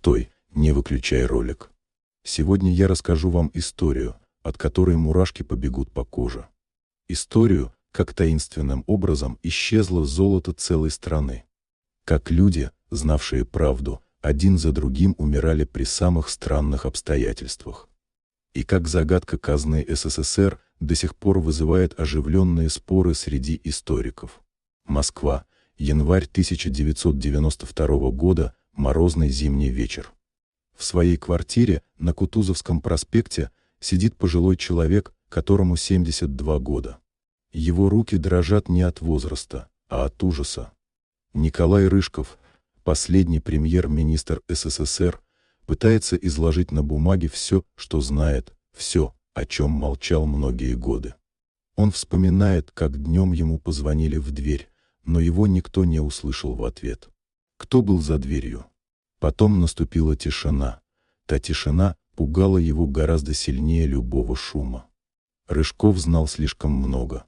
Стой, не выключай ролик. Сегодня я расскажу вам историю, от которой мурашки побегут по коже. Историю, как таинственным образом исчезло золото целой страны. Как люди, знавшие правду, один за другим умирали при самых странных обстоятельствах. И как загадка казны СССР до сих пор вызывает оживленные споры среди историков. Москва, январь 1992 года, морозный зимний вечер. В своей квартире на Кутузовском проспекте сидит пожилой человек, которому 72 года. Его руки дрожат не от возраста, а от ужаса. Николай Рыжков, последний премьер-министр СССР, пытается изложить на бумаге все, что знает, все, о чем молчал многие годы. Он вспоминает, как днем ему позвонили в дверь, но его никто не услышал в ответ. Кто был за дверью? Потом наступила тишина. Та тишина пугала его гораздо сильнее любого шума. Рыжков знал слишком много.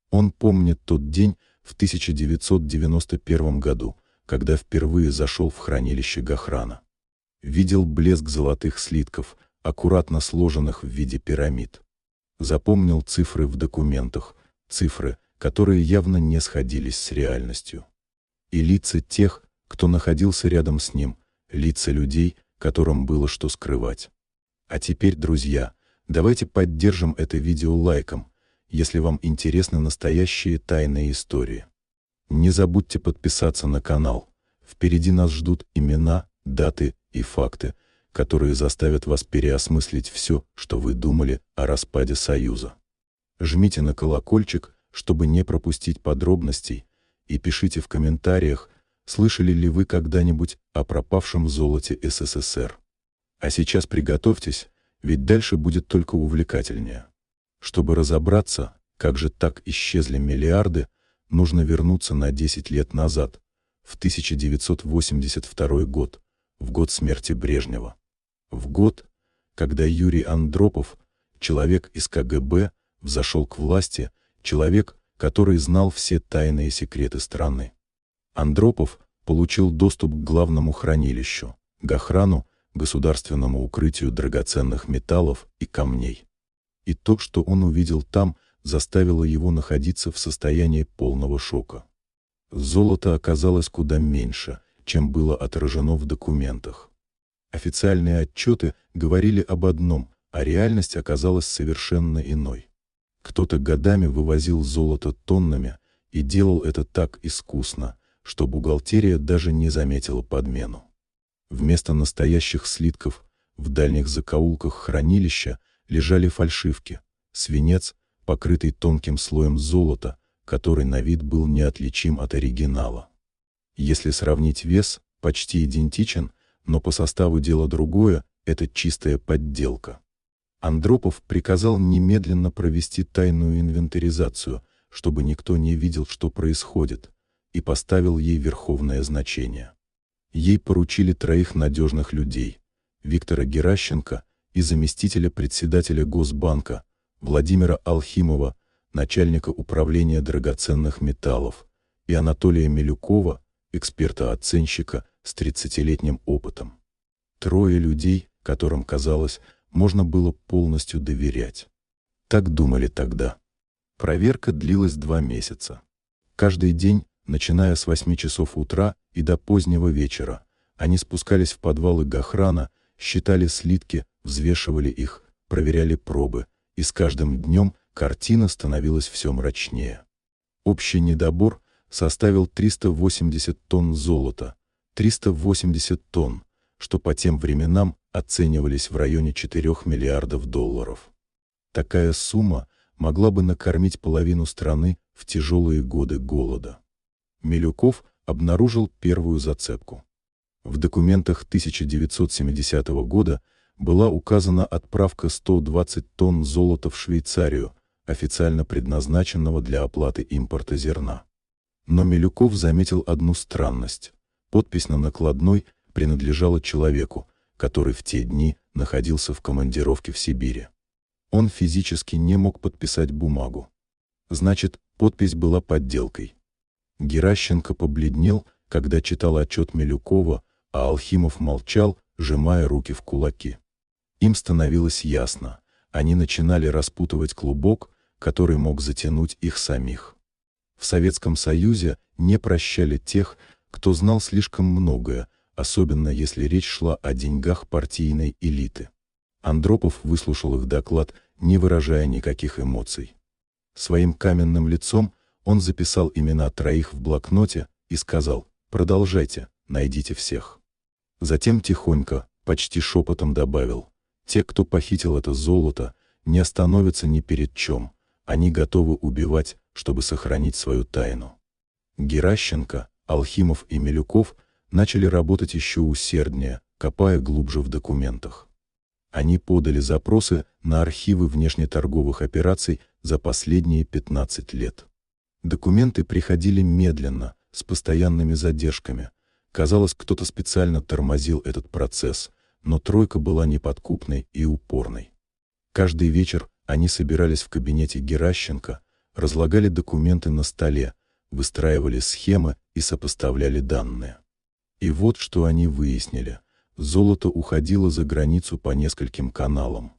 Он помнит тот день в 1991 году, когда впервые зашел в хранилище Гохрана. Видел блеск золотых слитков, аккуратно сложенных в виде пирамид. Запомнил цифры в документах, цифры, которые явно не сходились с реальностью. И лица тех, кто находился рядом с ним, лица людей, которым было что скрывать. А теперь, друзья, давайте поддержим это видео лайком, если вам интересны настоящие тайные истории. Не забудьте подписаться на канал. Впереди нас ждут имена, даты и факты, которые заставят вас переосмыслить все, что вы думали о распаде Союза. Жмите на колокольчик, чтобы не пропустить подробностей, и пишите в комментариях, слышали ли вы когда-нибудь о пропавшем золоте СССР. А сейчас приготовьтесь, ведь дальше будет только увлекательнее. Чтобы разобраться, как же так исчезли миллиарды, нужно вернуться на 10 лет назад, в 1982 год, в год смерти Брежнева. В год, когда Юрий Андропов, человек из КГБ, взошел к власти, человек, который знал все тайные секреты страны. Андропов получил доступ к главному хранилищу, Гохрану, государственному укрытию драгоценных металлов и камней. И то, что он увидел там, заставило его находиться в состоянии полного шока. Золота оказалось куда меньше, чем было отражено в документах. Официальные отчеты говорили об одном, а реальность оказалась совершенно иной. Кто-то годами вывозил золото тоннами и делал это так искусно, что бухгалтерия даже не заметила подмену. Вместо настоящих слитков в дальних закоулках хранилища лежали фальшивки, свинец, покрытый тонким слоем золота, который на вид был неотличим от оригинала. Если сравнить вес, почти идентичен, но по составу дела другое, это чистая подделка. Андропов приказал немедленно провести тайную инвентаризацию, чтобы никто не видел, что происходит, и поставил ей верховное значение. Ей поручили 3 надежных людей: Виктора Геращенко и заместителя председателя Госбанка, Владимира Алхимова, начальника управления драгоценных металлов, и Анатолия Милюкова, эксперта-оценщика с 30-летним опытом. 3 людей, которым, казалось, можно было полностью доверять. Так думали тогда. Проверка длилась 2 месяца. Каждый день, начиная с 8 часов утра и до позднего вечера, они спускались в подвалы Гохрана, считали слитки, взвешивали их, проверяли пробы, и с каждым днем картина становилась все мрачнее. Общий недобор составил 380 тонн золота, 380 тонн, что по тем временам оценивались в районе 4 миллиардов долларов. Такая сумма могла бы накормить половину страны в тяжелые годы голода. Милюков обнаружил первую зацепку. В документах 1970 года была указана отправка 120 тонн золота в Швейцарию, официально предназначенного для оплаты импорта зерна. Но Милюков заметил одну странность. Подпись на накладной принадлежала человеку, который в те дни находился в командировке в Сибири. Он физически не мог подписать бумагу. Значит, подпись была подделкой. Геращенко побледнел, когда читал отчет Милюкова, а Алхимов молчал, сжимая руки в кулаки. Им становилось ясно, они начинали распутывать клубок, который мог затянуть их самих. В Советском Союзе не прощали тех, кто знал слишком многое, особенно если речь шла о деньгах партийной элиты. Андропов выслушал их доклад, не выражая никаких эмоций. Своим каменным лицом он записал имена троих в блокноте и сказал: «Продолжайте, найдите всех». Затем тихонько, почти шепотом добавил: «Те, кто похитил это золото, не остановятся ни перед чем, они готовы убивать, чтобы сохранить свою тайну». Геращенко, Алхимов и Милюков начали работать еще усерднее, копая глубже в документах. Они подали запросы на архивы внешнеторговых операций за последние 15 лет. Документы приходили медленно, с постоянными задержками. Казалось, кто-то специально тормозил этот процесс, но тройка была неподкупной и упорной. Каждый вечер они собирались в кабинете Геращенко, разлагали документы на столе, выстраивали схемы и сопоставляли данные. И вот что они выяснили. Золото уходило за границу по нескольким каналам.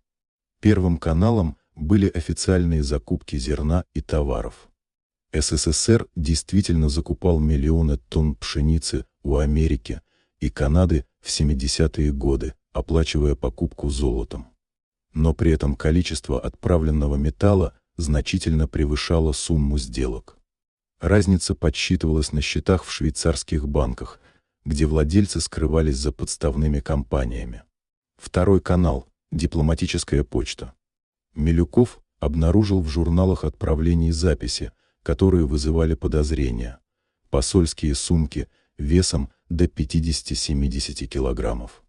Первым каналом были официальные закупки зерна и товаров. СССР действительно закупал миллионы тонн пшеницы у Америки и Канады в 70-е годы, оплачивая покупку золотом. Но при этом количество отправленного металла значительно превышало сумму сделок. Разница подсчитывалась на счетах в швейцарских банках, где владельцы скрывались за подставными компаниями. Второй канал – дипломатическая почта. Милюков обнаружил в журналах отправлений записи, которые вызывали подозрения. Посольские сумки весом до 50-70 килограммов.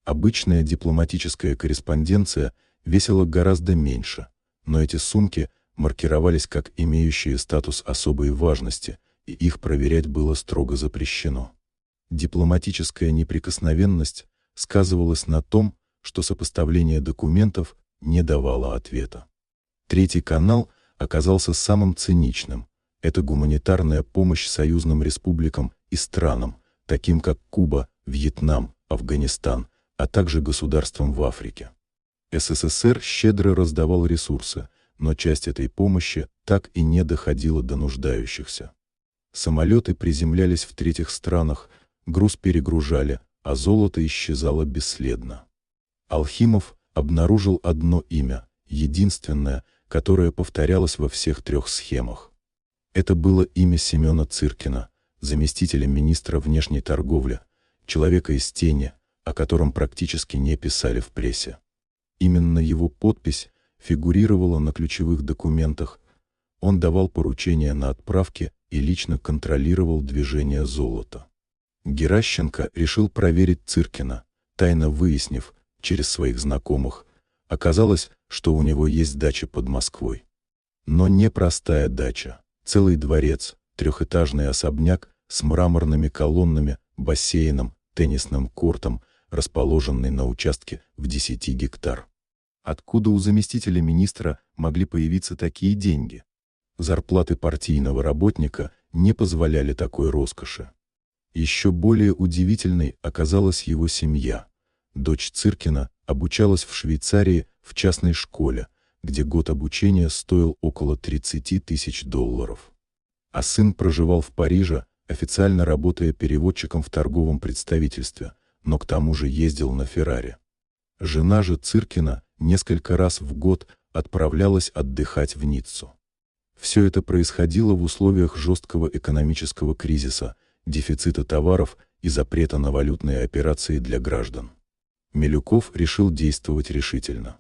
Обычная дипломатическая корреспонденция весила гораздо меньше, но эти сумки маркировались как имеющие статус особой важности, и их проверять было строго запрещено. Дипломатическая неприкосновенность сказывалась на том, что сопоставление документов не давало ответа. Третий канал оказался самым циничным. Это гуманитарная помощь союзным республикам и странам, таким как Куба, Вьетнам, Афганистан, а также государствам в Африке. СССР щедро раздавал ресурсы, но часть этой помощи так и не доходила до нуждающихся. Самолеты приземлялись в третьих странах, груз перегружали, а золото исчезало бесследно. Алхимов обнаружил одно имя, единственное, которое повторялось во всех трех схемах. Это было имя Семена Цыркина, заместителя министра внешней торговли, человека из тени, о котором практически не писали в прессе. Именно его подпись фигурировала на ключевых документах. Он давал поручения на отправки и лично контролировал движение золота. Геращенко решил проверить Цыркина, тайно выяснив, через своих знакомых, оказалось, что у него есть дача под Москвой. Но не простая дача, целый дворец, трехэтажный особняк с мраморными колоннами, бассейном, теннисным кортом, расположенный на участке в 10 гектар. Откуда у заместителя министра могли появиться такие деньги? Зарплаты партийного работника не позволяли такой роскоши. Еще более удивительной оказалась его семья. Дочь Цыркина обучалась в Швейцарии в частной школе, где год обучения стоил около 30 тысяч долларов. А сын проживал в Париже, официально работая переводчиком в торговом представительстве, но к тому же ездил на Феррари. Жена же Цыркина несколько раз в год отправлялась отдыхать в Ниццу. Все это происходило в условиях жесткого экономического кризиса, дефицита товаров и запрета на валютные операции для граждан. Милюков решил действовать решительно.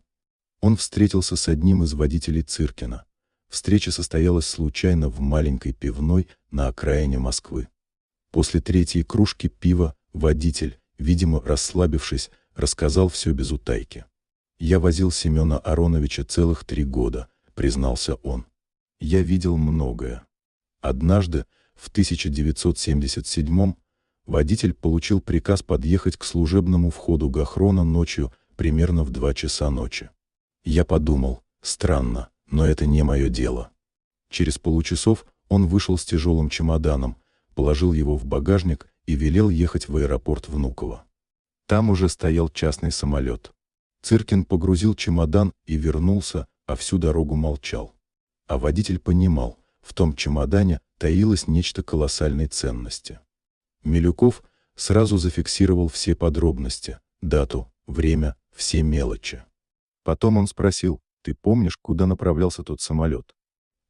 Он встретился с одним из водителей Цыркина. Встреча состоялась случайно в маленькой пивной на окраине Москвы. После третьей кружки пива водитель, видимо расслабившись, рассказал все без утайки. «Я возил Семена Ароновича целых 3 года», — признался он. «Я видел многое. Однажды, в 1977-м, водитель получил приказ подъехать к служебному входу Гохрона ночью, примерно в 2 часа ночи. Я подумал, странно, но это не мое дело. Через получасов он вышел с тяжелым чемоданом, положил его в багажник и велел ехать в аэропорт Внуково. Там уже стоял частный самолет. Цыркин погрузил чемодан и вернулся, а всю дорогу молчал. А водитель понимал, в том чемодане таилось нечто колоссальной ценности. Милюков сразу зафиксировал все подробности, дату, время, все мелочи. Потом он спросил: «Ты помнишь, куда направлялся тот самолет?»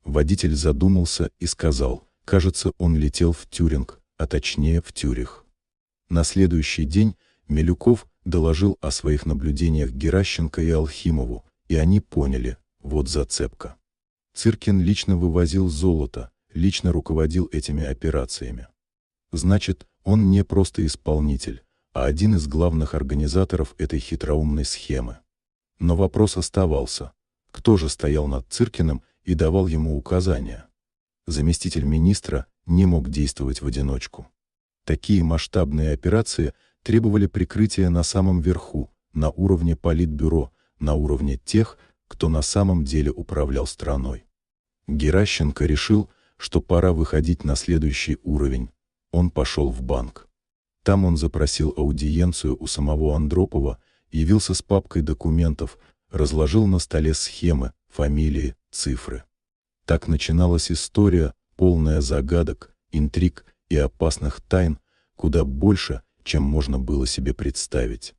Водитель задумался и сказал: «Кажется, он летел в Тюринг, а точнее в Тюрих». На следующий день Милюков доложил о своих наблюдениях Геращенко и Алхимову, и они поняли: вот зацепка. Цыркин лично вывозил золото, лично руководил этими операциями. Значит, он не просто исполнитель, а один из главных организаторов этой хитроумной схемы. Но вопрос оставался: кто же стоял над Цыркиным и давал ему указания? Заместитель министра не мог действовать в одиночку. Такие масштабные операции требовали прикрытия на самом верху, на уровне политбюро, на уровне тех, кто на самом деле управлял страной. Геращенко решил, что пора выходить на следующий уровень. Он пошел в банк. Там он запросил аудиенцию у самого Андропова, явился с папкой документов, разложил на столе схемы, фамилии, цифры. Так начиналась история, полная загадок, интриг и опасных тайн, куда больше, чем можно было себе представить.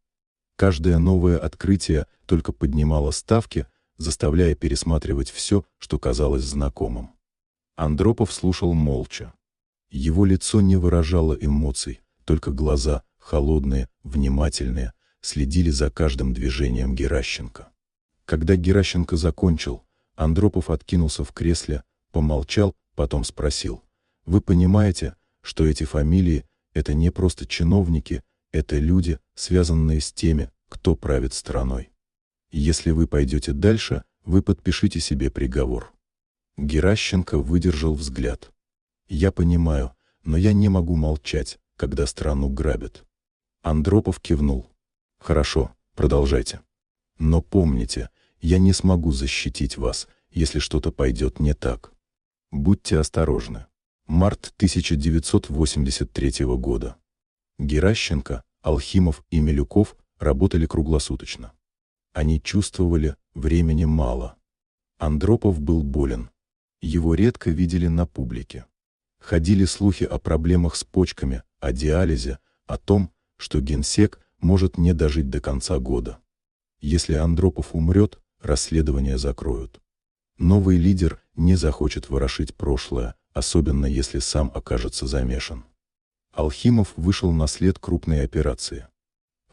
Каждое новое открытие только поднимало ставки, заставляя пересматривать все, что казалось знакомым. Андропов слушал молча. Его лицо не выражало эмоций, только глаза, холодные, внимательные, следили за каждым движением Геращенко. Когда Геращенко закончил, Андропов откинулся в кресле, помолчал, потом спросил: «Вы понимаете, что эти фамилии — это не просто чиновники, это люди, связанные с теми, кто правит страной. Если вы пойдете дальше, вы подпишите себе приговор». Геращенко выдержал взгляд. «Я понимаю, но я не могу молчать, когда страну грабят». Андропов кивнул. «Хорошо, продолжайте. Но помните, я не смогу защитить вас, если что-то пойдет не так. Будьте осторожны». Март 1983 года. Геращенко, Алхимов и Милюков работали круглосуточно. Они чувствовали, времени мало. Андропов был болен. Его редко видели на публике. Ходили слухи о проблемах с почками, о диализе, о том, что генсек может не дожить до конца года. Если Андропов умрет, расследование закроют. Новый лидер не захочет ворошить прошлое, особенно если сам окажется замешан. Алхимов вышел на след крупной операции.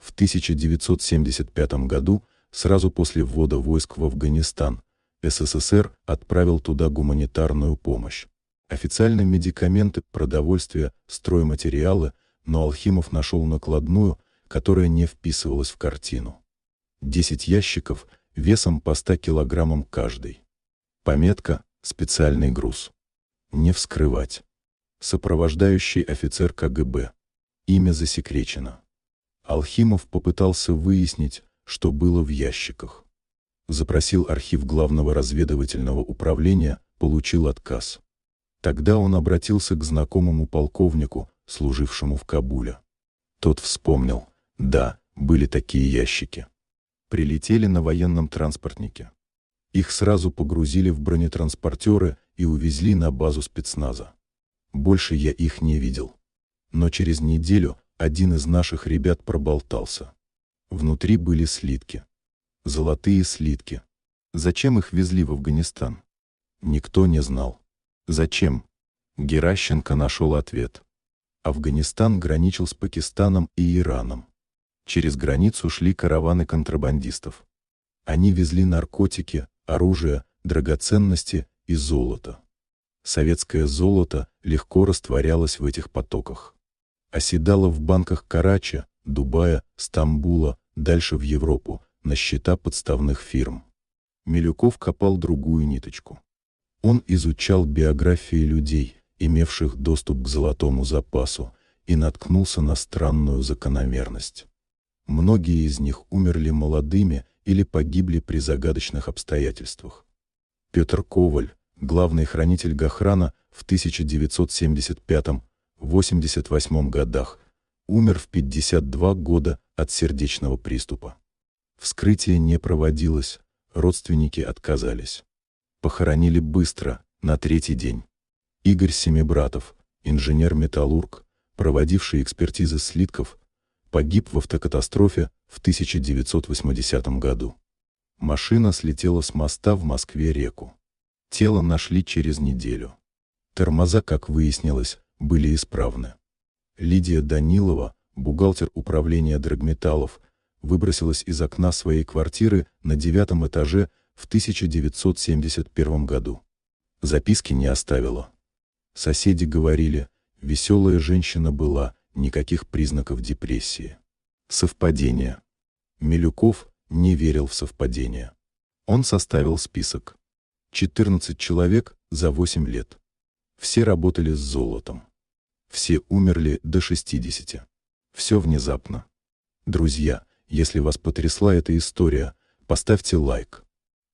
В 1975 году, сразу после ввода войск в Афганистан, СССР отправил туда гуманитарную помощь. Официально медикаменты, продовольствие, стройматериалы, но Алхимов нашел накладную, которая не вписывалась в картину. 10 ящиков, весом по 100 килограммам каждый. Пометка «Специальный груз». Не вскрывать. Сопровождающий офицер КГБ. Имя засекречено. Алхимов попытался выяснить, что было в ящиках. Запросил архив Главного разведывательного управления, получил отказ. Тогда он обратился к знакомому полковнику, служившему в Кабуле. Тот вспомнил: да, были такие ящики. Прилетели на военном транспортнике. Их сразу погрузили в бронетранспортеры и увезли на базу спецназа. Больше я их не видел. Но через неделю один из наших ребят проболтался. Внутри были слитки. Золотые слитки. Зачем их везли в Афганистан? Никто не знал. Зачем? Геращенко нашел ответ. Афганистан граничил с Пакистаном и Ираном. Через границу шли караваны контрабандистов. Они везли наркотики, оружие, драгоценности и золото. Советское золото легко растворялось в этих потоках. Оседало в банках Карачи, Дубая, Стамбула, дальше в Европу, на счета подставных фирм. Милюков копал другую ниточку. Он изучал биографии людей, имевших доступ к золотому запасу, и наткнулся на странную закономерность. Многие из них умерли молодыми или погибли при загадочных обстоятельствах. Петр Коваль, главный хранитель Гохрана в 1975-88 годах, Умер в 52 года от сердечного приступа. Вскрытие не проводилось, родственники отказались. Похоронили быстро, на 3-й день. Игорь Семибратов, инженер-металлург, проводивший экспертизы слитков, погиб в автокатастрофе в 1980 году. Машина слетела с моста в Москве-реку. Тело нашли через неделю. Тормоза, как выяснилось, были исправны. Лидия Данилова, бухгалтер управления драгметаллов, выбросилась из окна своей квартиры на 9-м этаже в 1971 году. Записки не оставила. Соседи говорили, веселая женщина была, никаких признаков депрессии. Совпадение. Милюков не верил в совпадения. Он составил список. 14 человек за 8 лет. Все работали с золотом. Все умерли до 60. Все внезапно. Друзья, если вас потрясла эта история, поставьте лайк.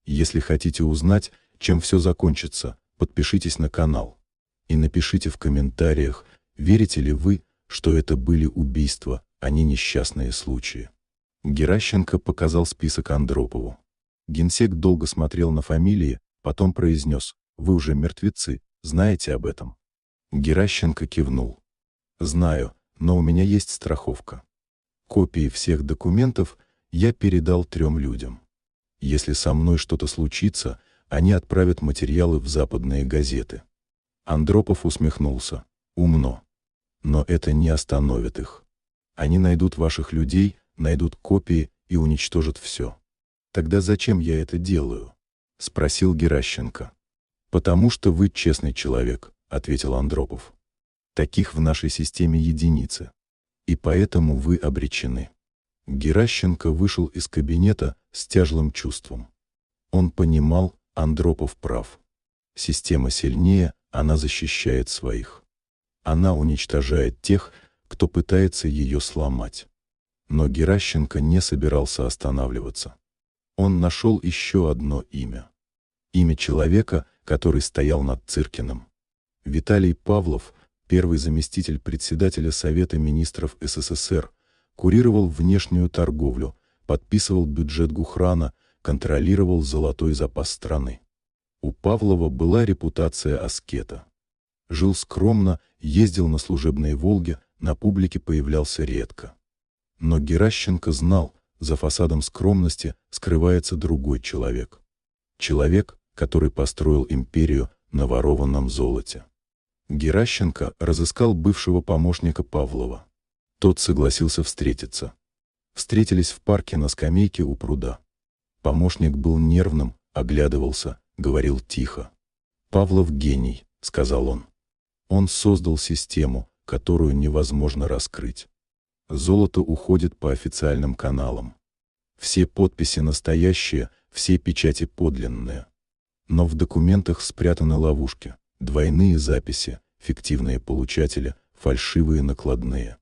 Если хотите узнать, чем все закончится, подпишитесь на канал. И напишите в комментариях, верите ли вы, что это были убийства, а не несчастные случаи. Геращенко показал список Андропову. Генсек долго смотрел на фамилии, потом произнес: «Вы уже мертвецы, знаете об этом?» Геращенко кивнул. «Знаю, но у меня есть страховка. Копии всех документов я передал 3 людям. Если со мной что-то случится, они отправят материалы в западные газеты». Андропов усмехнулся. «Умно. Но это не остановит их. Они найдут ваших людей, найдут копии и уничтожат все». «Тогда зачем я это делаю?» — спросил Геращенко. «Потому что вы честный человек», — ответил Андропов. «Таких в нашей системе единицы. И поэтому вы обречены». Геращенко вышел из кабинета с тяжелым чувством. Он понимал, Андропов прав. Система сильнее, она защищает своих. Она уничтожает тех, кто пытается ее сломать. Но Геращенко не собирался останавливаться. Он нашел еще одно имя. Имя человека, который стоял над Цыркиным. Виталий Павлов, первый заместитель председателя Совета министров СССР, курировал внешнюю торговлю, подписывал бюджет Гухрана, контролировал золотой запас страны. У Павлова была репутация аскета. Жил скромно, ездил на служебной «Волге», на публике появлялся редко. Но Геращенко знал, за фасадом скромности скрывается другой человек. Человек, который построил империю на ворованном золоте. Геращенко разыскал бывшего помощника Павлова. Тот согласился встретиться. Встретились в парке на скамейке у пруда. Помощник был нервным, оглядывался, говорил тихо. «Павлов гений», — сказал он. «Он создал систему, которую невозможно раскрыть. Золото уходит по официальным каналам. Все подписи настоящие, все печати подлинные. Но в документах спрятаны ловушки, двойные записи, фиктивные получатели, фальшивые накладные.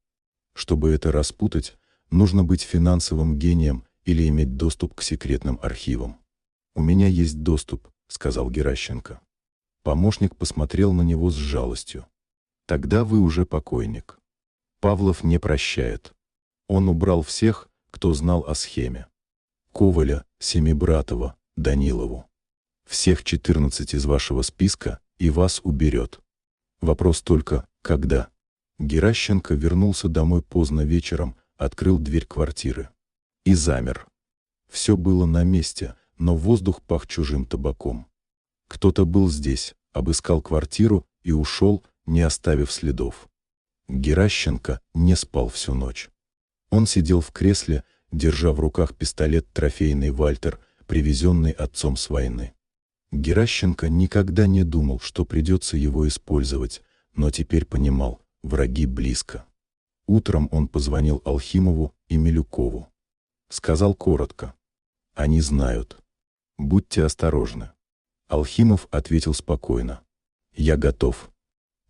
Чтобы это распутать, нужно быть финансовым гением или иметь доступ к секретным архивам. «У меня есть доступ», — сказал Геращенко. Помощник посмотрел на него с жалостью. «Тогда вы уже покойник. Павлов не прощает. Он убрал всех, кто знал о схеме. Коваля, Семибратова, Данилову. Всех 14 из вашего списка и вас уберет. Вопрос только, когда?» Геращенко вернулся домой поздно вечером, открыл дверь квартиры. И замер. Все было на месте, но воздух пах чужим табаком. Кто-то был здесь, обыскал квартиру и ушел, не оставив следов. Геращенко не спал всю ночь. Он сидел в кресле, держа в руках пистолет трофейный «Вальтер», привезенный отцом с войны. Геращенко никогда не думал, что придется его использовать, но теперь понимал, враги близко. Утром он позвонил Алхимову и Милюкову. Сказал коротко: «Они знают. Будьте осторожны». Алхимов ответил спокойно: «Я готов».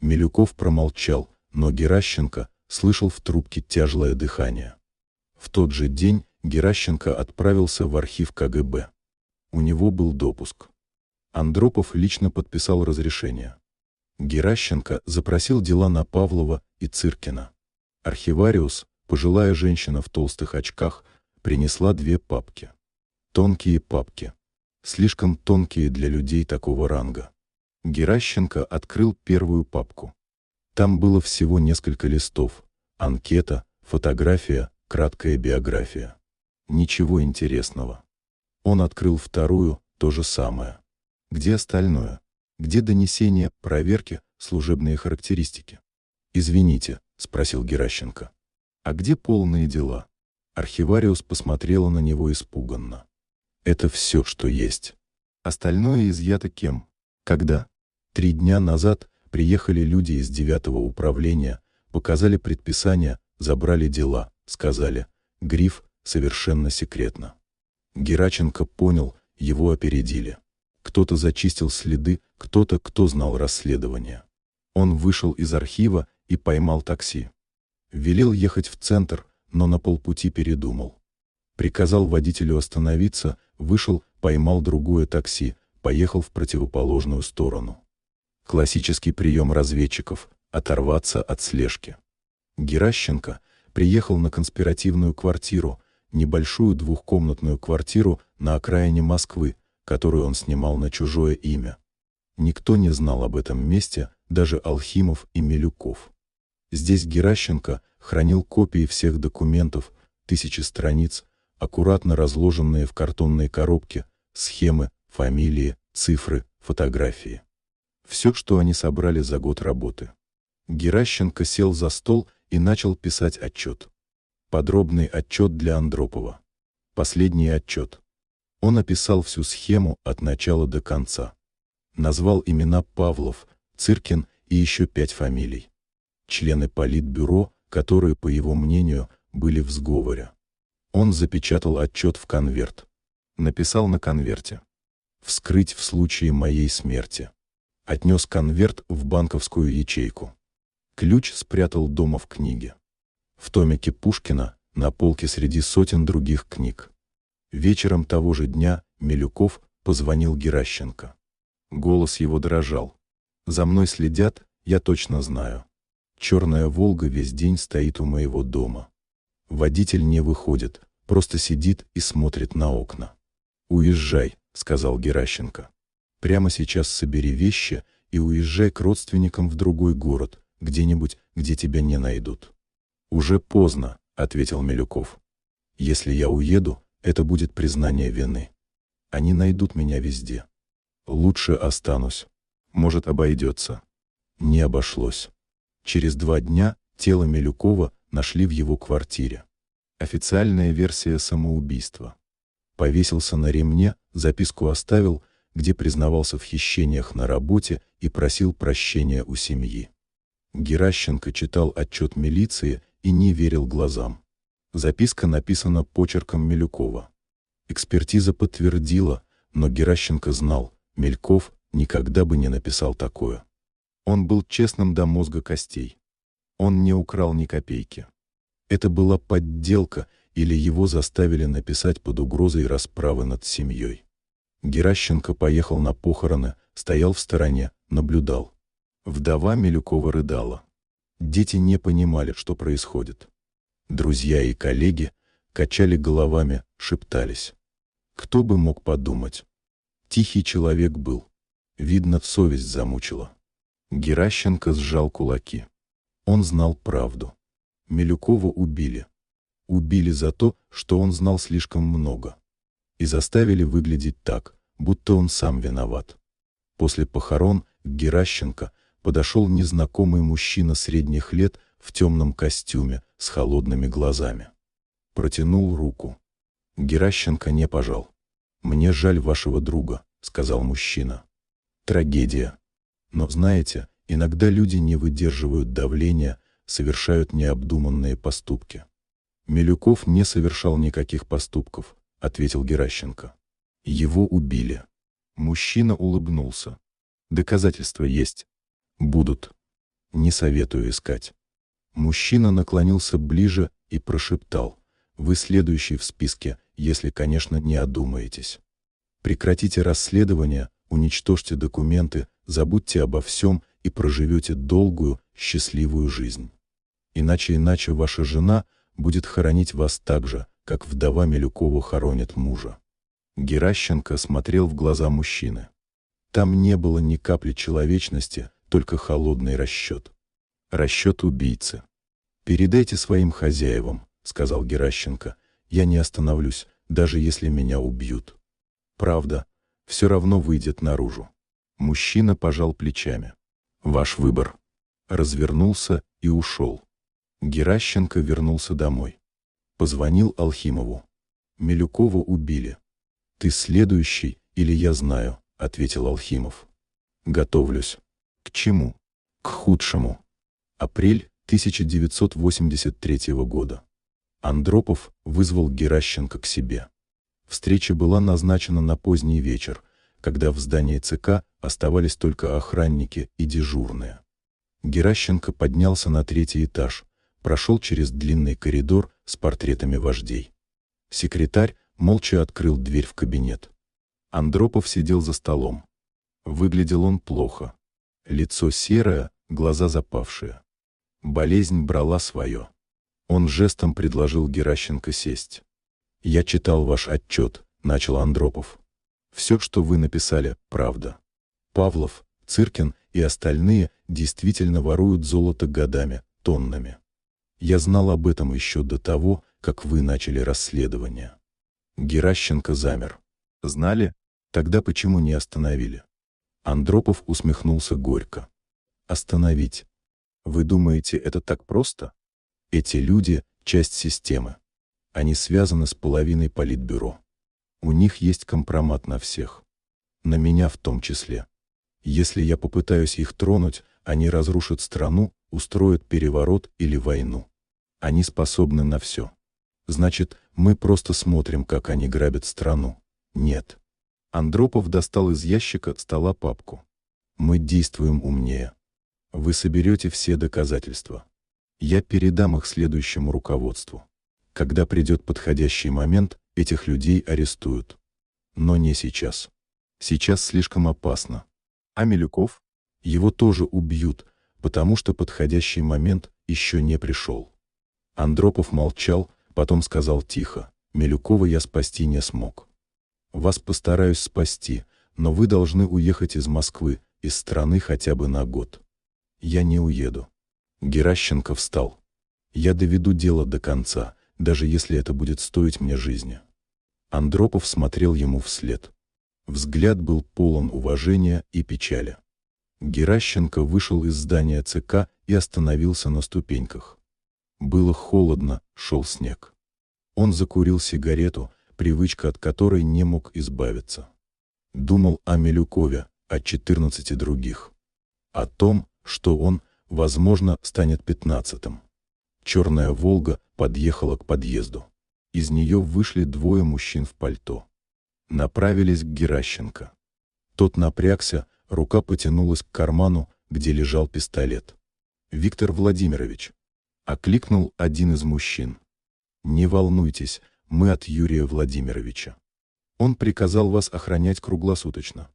Милюков промолчал, но Геращенко слышал в трубке тяжелое дыхание. В тот же день Геращенко отправился в архив КГБ. У него был допуск. Андропов лично подписал разрешение. Геращенко запросил дела на Павлова и Цыркина. Архивариус, пожилая женщина в толстых очках, принесла 2 папки. Тонкие папки. Слишком тонкие для людей такого ранга. Геращенко открыл первую папку. Там было всего несколько листов. Анкета, фотография, краткая биография. Ничего интересного. Он открыл вторую, то же самое. Где остальное? Где донесение, проверки, служебные характеристики? «Извините», — спросил Геращенко. «А где полные дела?» Архивариус посмотрела на него испуганно. «Это все, что есть. Остальное изъято кем? Когда?» 3 дня назад приехали люди из 9-го управления, показали предписания, забрали дела, сказали. Гриф «Совершенно секретно». Геращенко понял, его опередили. Кто-то зачистил следы, кто-то, кто знал расследование. Он вышел из архива и поймал такси. Велел ехать в центр, но на полпути передумал. Приказал водителю остановиться, вышел, поймал другое такси, поехал в противоположную сторону. Классический прием разведчиков – оторваться от слежки. Геращенко приехал на конспиративную квартиру, небольшую двухкомнатную квартиру на окраине Москвы, которую он снимал на чужое имя. Никто не знал об этом месте, даже Алхимов и Милюков. Здесь Геращенко хранил копии всех документов, 1000 страниц, аккуратно разложенные в картонной коробке, схемы, фамилии, цифры, фотографии. Все, что они собрали за год работы. Геращенко сел за стол и начал писать отчет. Подробный отчет для Андропова. Последний отчет. Он описал всю схему от начала до конца. Назвал имена Павлов, Циркин и еще 5 фамилий. Члены политбюро, которые, по его мнению, были в сговоре. Он запечатал отчет в конверт. Написал на конверте: «Вскрыть в случае моей смерти». Отнес конверт в банковскую ячейку. Ключ спрятал дома в книге. В томике Пушкина, на полке среди сотен других книг. Вечером того же дня Милюков позвонил Геращенко. Голос его дрожал. «За мной следят, я точно знаю. Черная «Волга» весь день стоит у моего дома. Водитель не выходит, просто сидит и смотрит на окна». «Уезжай», — сказал Геращенко. «Прямо сейчас собери вещи и уезжай к родственникам в другой город, где-нибудь, где тебя не найдут». «Уже поздно», — ответил Милюков. «Если я уеду, это будет признание вины. Они найдут меня везде. Лучше останусь. Может, обойдется». Не обошлось. Через 2 дня тело Милюкова нашли в его квартире. Официальная версия самоубийства. Повесился на ремне, записку оставил, где признавался в хищениях на работе и просил прощения у семьи. Геращенко читал отчет милиции и не верил глазам. Записка написана почерком Милюкова. Экспертиза подтвердила, но Геращенко знал, Мильков никогда бы не написал такое. Он был честным до мозга костей. Он не украл ни копейки. Это была подделка, или его заставили написать под угрозой расправы над семьей. Геращенко поехал на похороны, стоял в стороне, наблюдал. Вдова Милюкова рыдала. Дети не понимали, что происходит. Друзья и коллеги качали головами, шептались. Кто бы мог подумать? Тихий человек был. Видно, совесть замучила. Геращенко сжал кулаки. Он знал правду. Милюкова убили. Убили за то, что он знал слишком много. И заставили выглядеть так, будто он сам виноват. После похорон к Геращенко подошел незнакомый мужчина средних лет в темном костюме с холодными глазами. Протянул руку. Геращенко не пожал. «Мне жаль вашего друга», — сказал мужчина. «Трагедия. Но знаете, иногда люди не выдерживают давления, совершают необдуманные поступки». «Милюков не совершал никаких поступков», — ответил Геращенко. «Его убили». Мужчина улыбнулся. «Доказательства есть?» «Будут. Не советую искать». Мужчина наклонился ближе и прошептал: «Вы следующий в списке, если, конечно, не одумаетесь. Прекратите расследование, уничтожьте документы, забудьте обо всем и проживете долгую, счастливую жизнь». Иначе ваша жена будет хоронить вас так же, как вдова Милюкова хоронит мужа». Геращенко смотрел в глаза мужчины. Там не было ни капли человечности, только холодный расчет. Расчет убийцы. «Передайте своим хозяевам», — сказал Геращенко, — «я не остановлюсь, даже если меня убьют. Правда все равно выйдет наружу». Мужчина пожал плечами. «Ваш выбор». Развернулся и ушел. Геращенко вернулся домой. Позвонил Алхимову. «Милюкова убили». «Ты следующий или я знаю?» — ответил Алхимов. «Готовлюсь». «К чему?» «К худшему». Апрель 1983 года. Андропов вызвал Геращенко к себе. Встреча была назначена на поздний вечер, когда в здании ЦК оставались только охранники и дежурные. Геращенко поднялся на 3-й этаж, прошел через длинный коридор с портретами вождей. Секретарь молча открыл дверь в кабинет. Андропов сидел за столом. Выглядел он плохо. Лицо серое, глаза запавшие. Болезнь брала свое. Он жестом предложил Геращенко сесть. «Я читал ваш отчет», — начал Андропов. «Все, что вы написали, правда. Павлов, Цыркин и остальные действительно воруют золото годами, тоннами. Я знал об этом еще до того, как вы начали расследование». Геращенко замер. «Знали? Тогда почему не остановили?» Андропов усмехнулся горько. «Остановить? Вы думаете, это так просто? Эти люди — часть системы. Они связаны с половиной политбюро. У них есть компромат на всех. На меня в том числе. Если я попытаюсь их тронуть, они разрушат страну, устроят переворот или войну. Они способны на все. Значит, мы просто смотрим, как они грабят страну? Нет». Андропов достал из ящика стола папку. «Мы действуем умнее. Вы соберете все доказательства. Я передам их следующему руководству. Когда придет подходящий момент, этих людей арестуют. Но не сейчас. Сейчас слишком опасно. А Милюков? Его тоже убьют, потому что подходящий момент еще не пришел». Андропов молчал, потом сказал тихо: «Милюкова я спасти не смог. Вас постараюсь спасти, но вы должны уехать из Москвы, из страны хотя бы на год». «Я не уеду». Геращенко встал. «Я доведу дело до конца, даже если это будет стоить мне жизни». Андропов смотрел ему вслед. Взгляд был полон уважения и печали. Геращенко вышел из здания ЦК и остановился на ступеньках. Было холодно, шел снег. Он закурил сигарету, привычка от которой не мог избавиться. Думал о Милюкове, о 14 других. О том, что он, возможно, станет 15-м. Черная «Волга» подъехала к подъезду. Из нее вышли 2 мужчин в пальто. Направились к Геращенко. Тот напрягся, рука потянулась к карману, где лежал пистолет. «Виктор Владимирович», — окликнул один из мужчин. «Не волнуйтесь, мы от Юрия Владимировича. Он приказал вас охранять круглосуточно».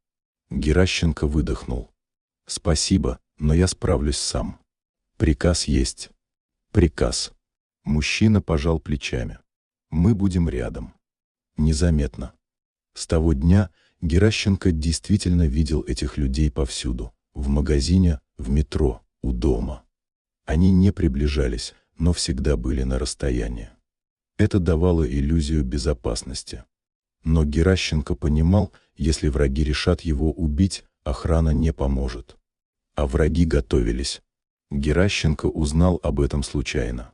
Геращенко выдохнул. «Спасибо, но я справлюсь сам. Приказ есть». «Приказ». Мужчина пожал плечами. «Мы будем рядом. Незаметно». С того дня Геращенко действительно видел этих людей повсюду: в магазине, в метро, у дома. Они не приближались, но всегда были на расстоянии. Это давало иллюзию безопасности. Но Геращенко понимал, если враги решат его убить, охрана не поможет. А враги готовились. Геращенко узнал об этом случайно.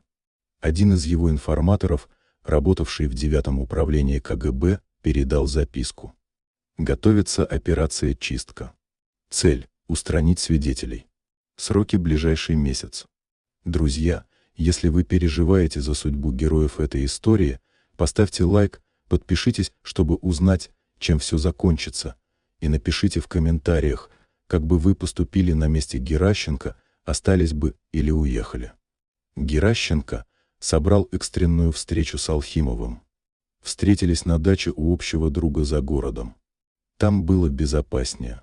Один из его информаторов, работавший в 9-м управлении КГБ, передал записку. Готовится операция «Чистка». Цель – устранить свидетелей. Сроки – ближайший месяц. Друзья, если вы переживаете за судьбу героев этой истории, поставьте лайк, подпишитесь, чтобы узнать, чем все закончится, и напишите в комментариях, как бы вы поступили на месте Геращенко, остались бы или уехали. Геращенко собрал экстренную встречу с Алхимовым. Встретились на даче у общего друга за городом. Там было безопаснее.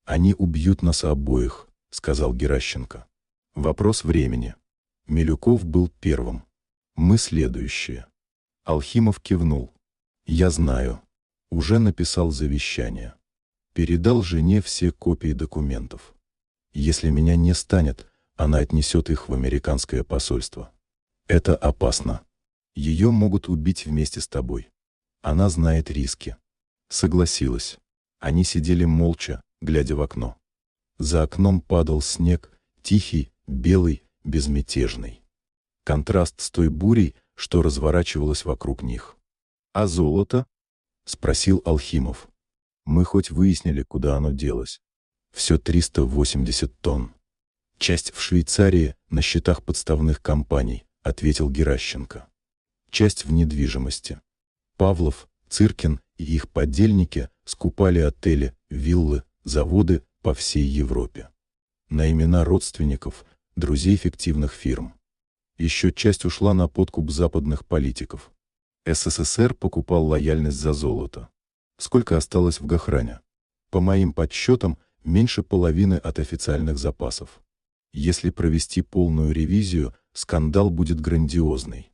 «Они убьют нас обоих», — сказал Геращенко. «Вопрос времени». Милюков был первым. Мы следующие. Алхимов кивнул. Я знаю. Уже написал завещание. Передал жене все копии документов. Если меня не станет, она отнесет их в американское посольство. Это опасно. Ее могут убить вместе с тобой. Она знает риски. Согласилась. Они сидели молча, глядя в окно. За окном падал снег, тихий, белый, безмятежный. Контраст с той бурей, что разворачивалась вокруг них. «А золото?» — спросил Алхимов. «Мы хоть выяснили, куда оно делось. Все 380 тонн. Часть в Швейцарии на счетах подставных компаний», — ответил Геращенко. «Часть в недвижимости. Павлов, Цыркин и их подельники скупали отели, виллы, заводы по всей Европе. На имена родственников, друзей фиктивных фирм. Еще часть ушла на подкуп западных политиков. СССР покупал лояльность за золото. Сколько осталось в Гохране? По моим подсчетам, меньше половины от официальных запасов. Если провести полную ревизию, скандал будет грандиозный.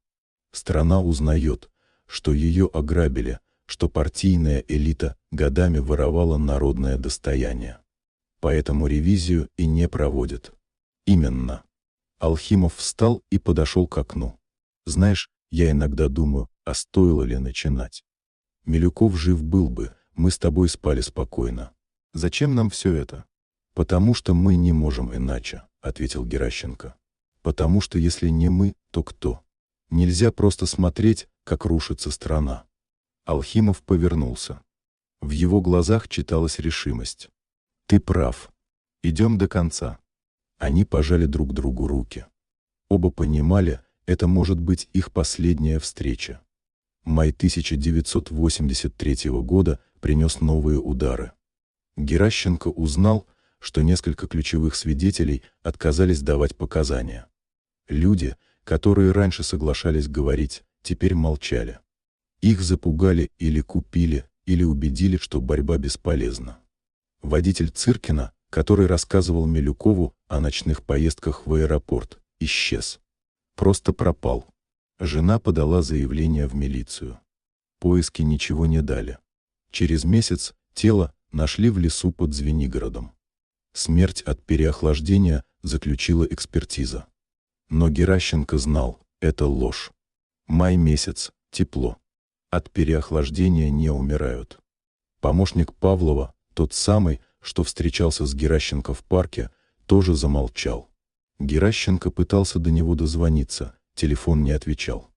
Страна узнает, что ее ограбили, что партийная элита годами воровала народное достояние. Поэтому ревизию и не проводят. Именно. Алхимов встал и подошел к окну. Знаешь, я иногда думаю, а стоило ли начинать? Милюков жив был бы, мы с тобой спали спокойно. Зачем нам все это? Потому что мы не можем иначе, ответил Геращенко. Потому что если не мы, то кто? Нельзя просто смотреть, как рушится страна. Алхимов повернулся. В его глазах читалась решимость. Ты прав. Идем до конца. Они пожали друг другу руки. Оба понимали, это может быть их последняя встреча. Май 1983 года принес новые удары. Геращенко узнал, что несколько ключевых свидетелей отказались давать показания. Люди, которые раньше соглашались говорить, теперь молчали. Их запугали или купили, или убедили, что борьба бесполезна. Водитель Цыркина, который рассказывал Милюкову о ночных поездках в аэропорт, исчез. Просто пропал. Жена подала заявление в милицию. Поиски ничего не дали. Через месяц тело нашли в лесу под Звенигородом. Смерть от переохлаждения заключила экспертиза. Но Геращенко знал, это ложь. Май месяц, тепло. От переохлаждения не умирают. Помощник Павлова, тот самый, что встречался с Геращенко в парке, тоже замолчал. Геращенко пытался до него дозвониться, телефон не отвечал.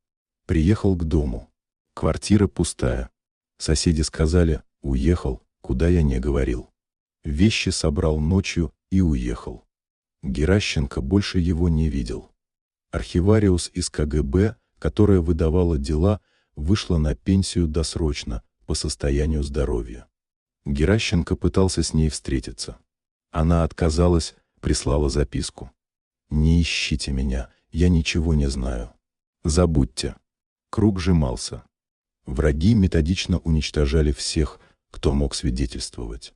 Приехал к дому. Квартира пустая. Соседи сказали, уехал, куда я не говорил. Вещи собрал ночью и уехал. Геращенко больше его не видел. Архивариус из КГБ, которая выдавала дела, вышла на пенсию досрочно, по состоянию здоровья. Геращенко пытался с ней встретиться. Она отказалась, прислала записку. «Не ищите меня, я ничего не знаю. Забудьте». Круг сжимался. Враги методично уничтожали всех, кто мог свидетельствовать.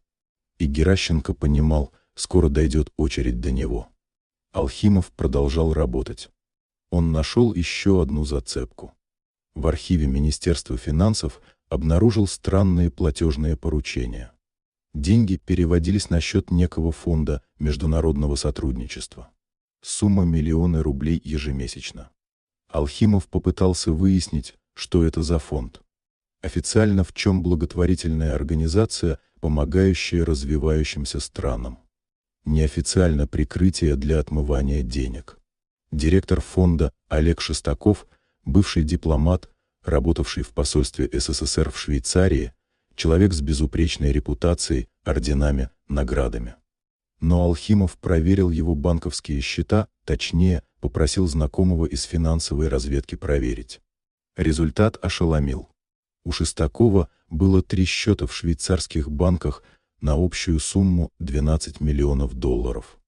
И Геращенко понимал, скоро дойдет очередь до него. Алхимов продолжал работать. Он нашел еще одну зацепку. В архиве Министерства финансов обнаружил странные платежные поручения. Деньги переводились на счет некого фонда международного сотрудничества. Сумма миллионы рублей ежемесячно. Алхимов попытался выяснить, что это за фонд. Официально в чем благотворительная организация, помогающая развивающимся странам. Неофициально прикрытие для отмывания денег. Директор фонда Олег Шестаков, бывший дипломат, работавший в посольстве СССР в Швейцарии, человек с безупречной репутацией, орденами, наградами. Но Алхимов проверил его банковские счета, точнее, попросил знакомого из финансовой разведки проверить. Результат ошеломил. У Шестакова было 3 счета в швейцарских банках на общую сумму $12 миллионов.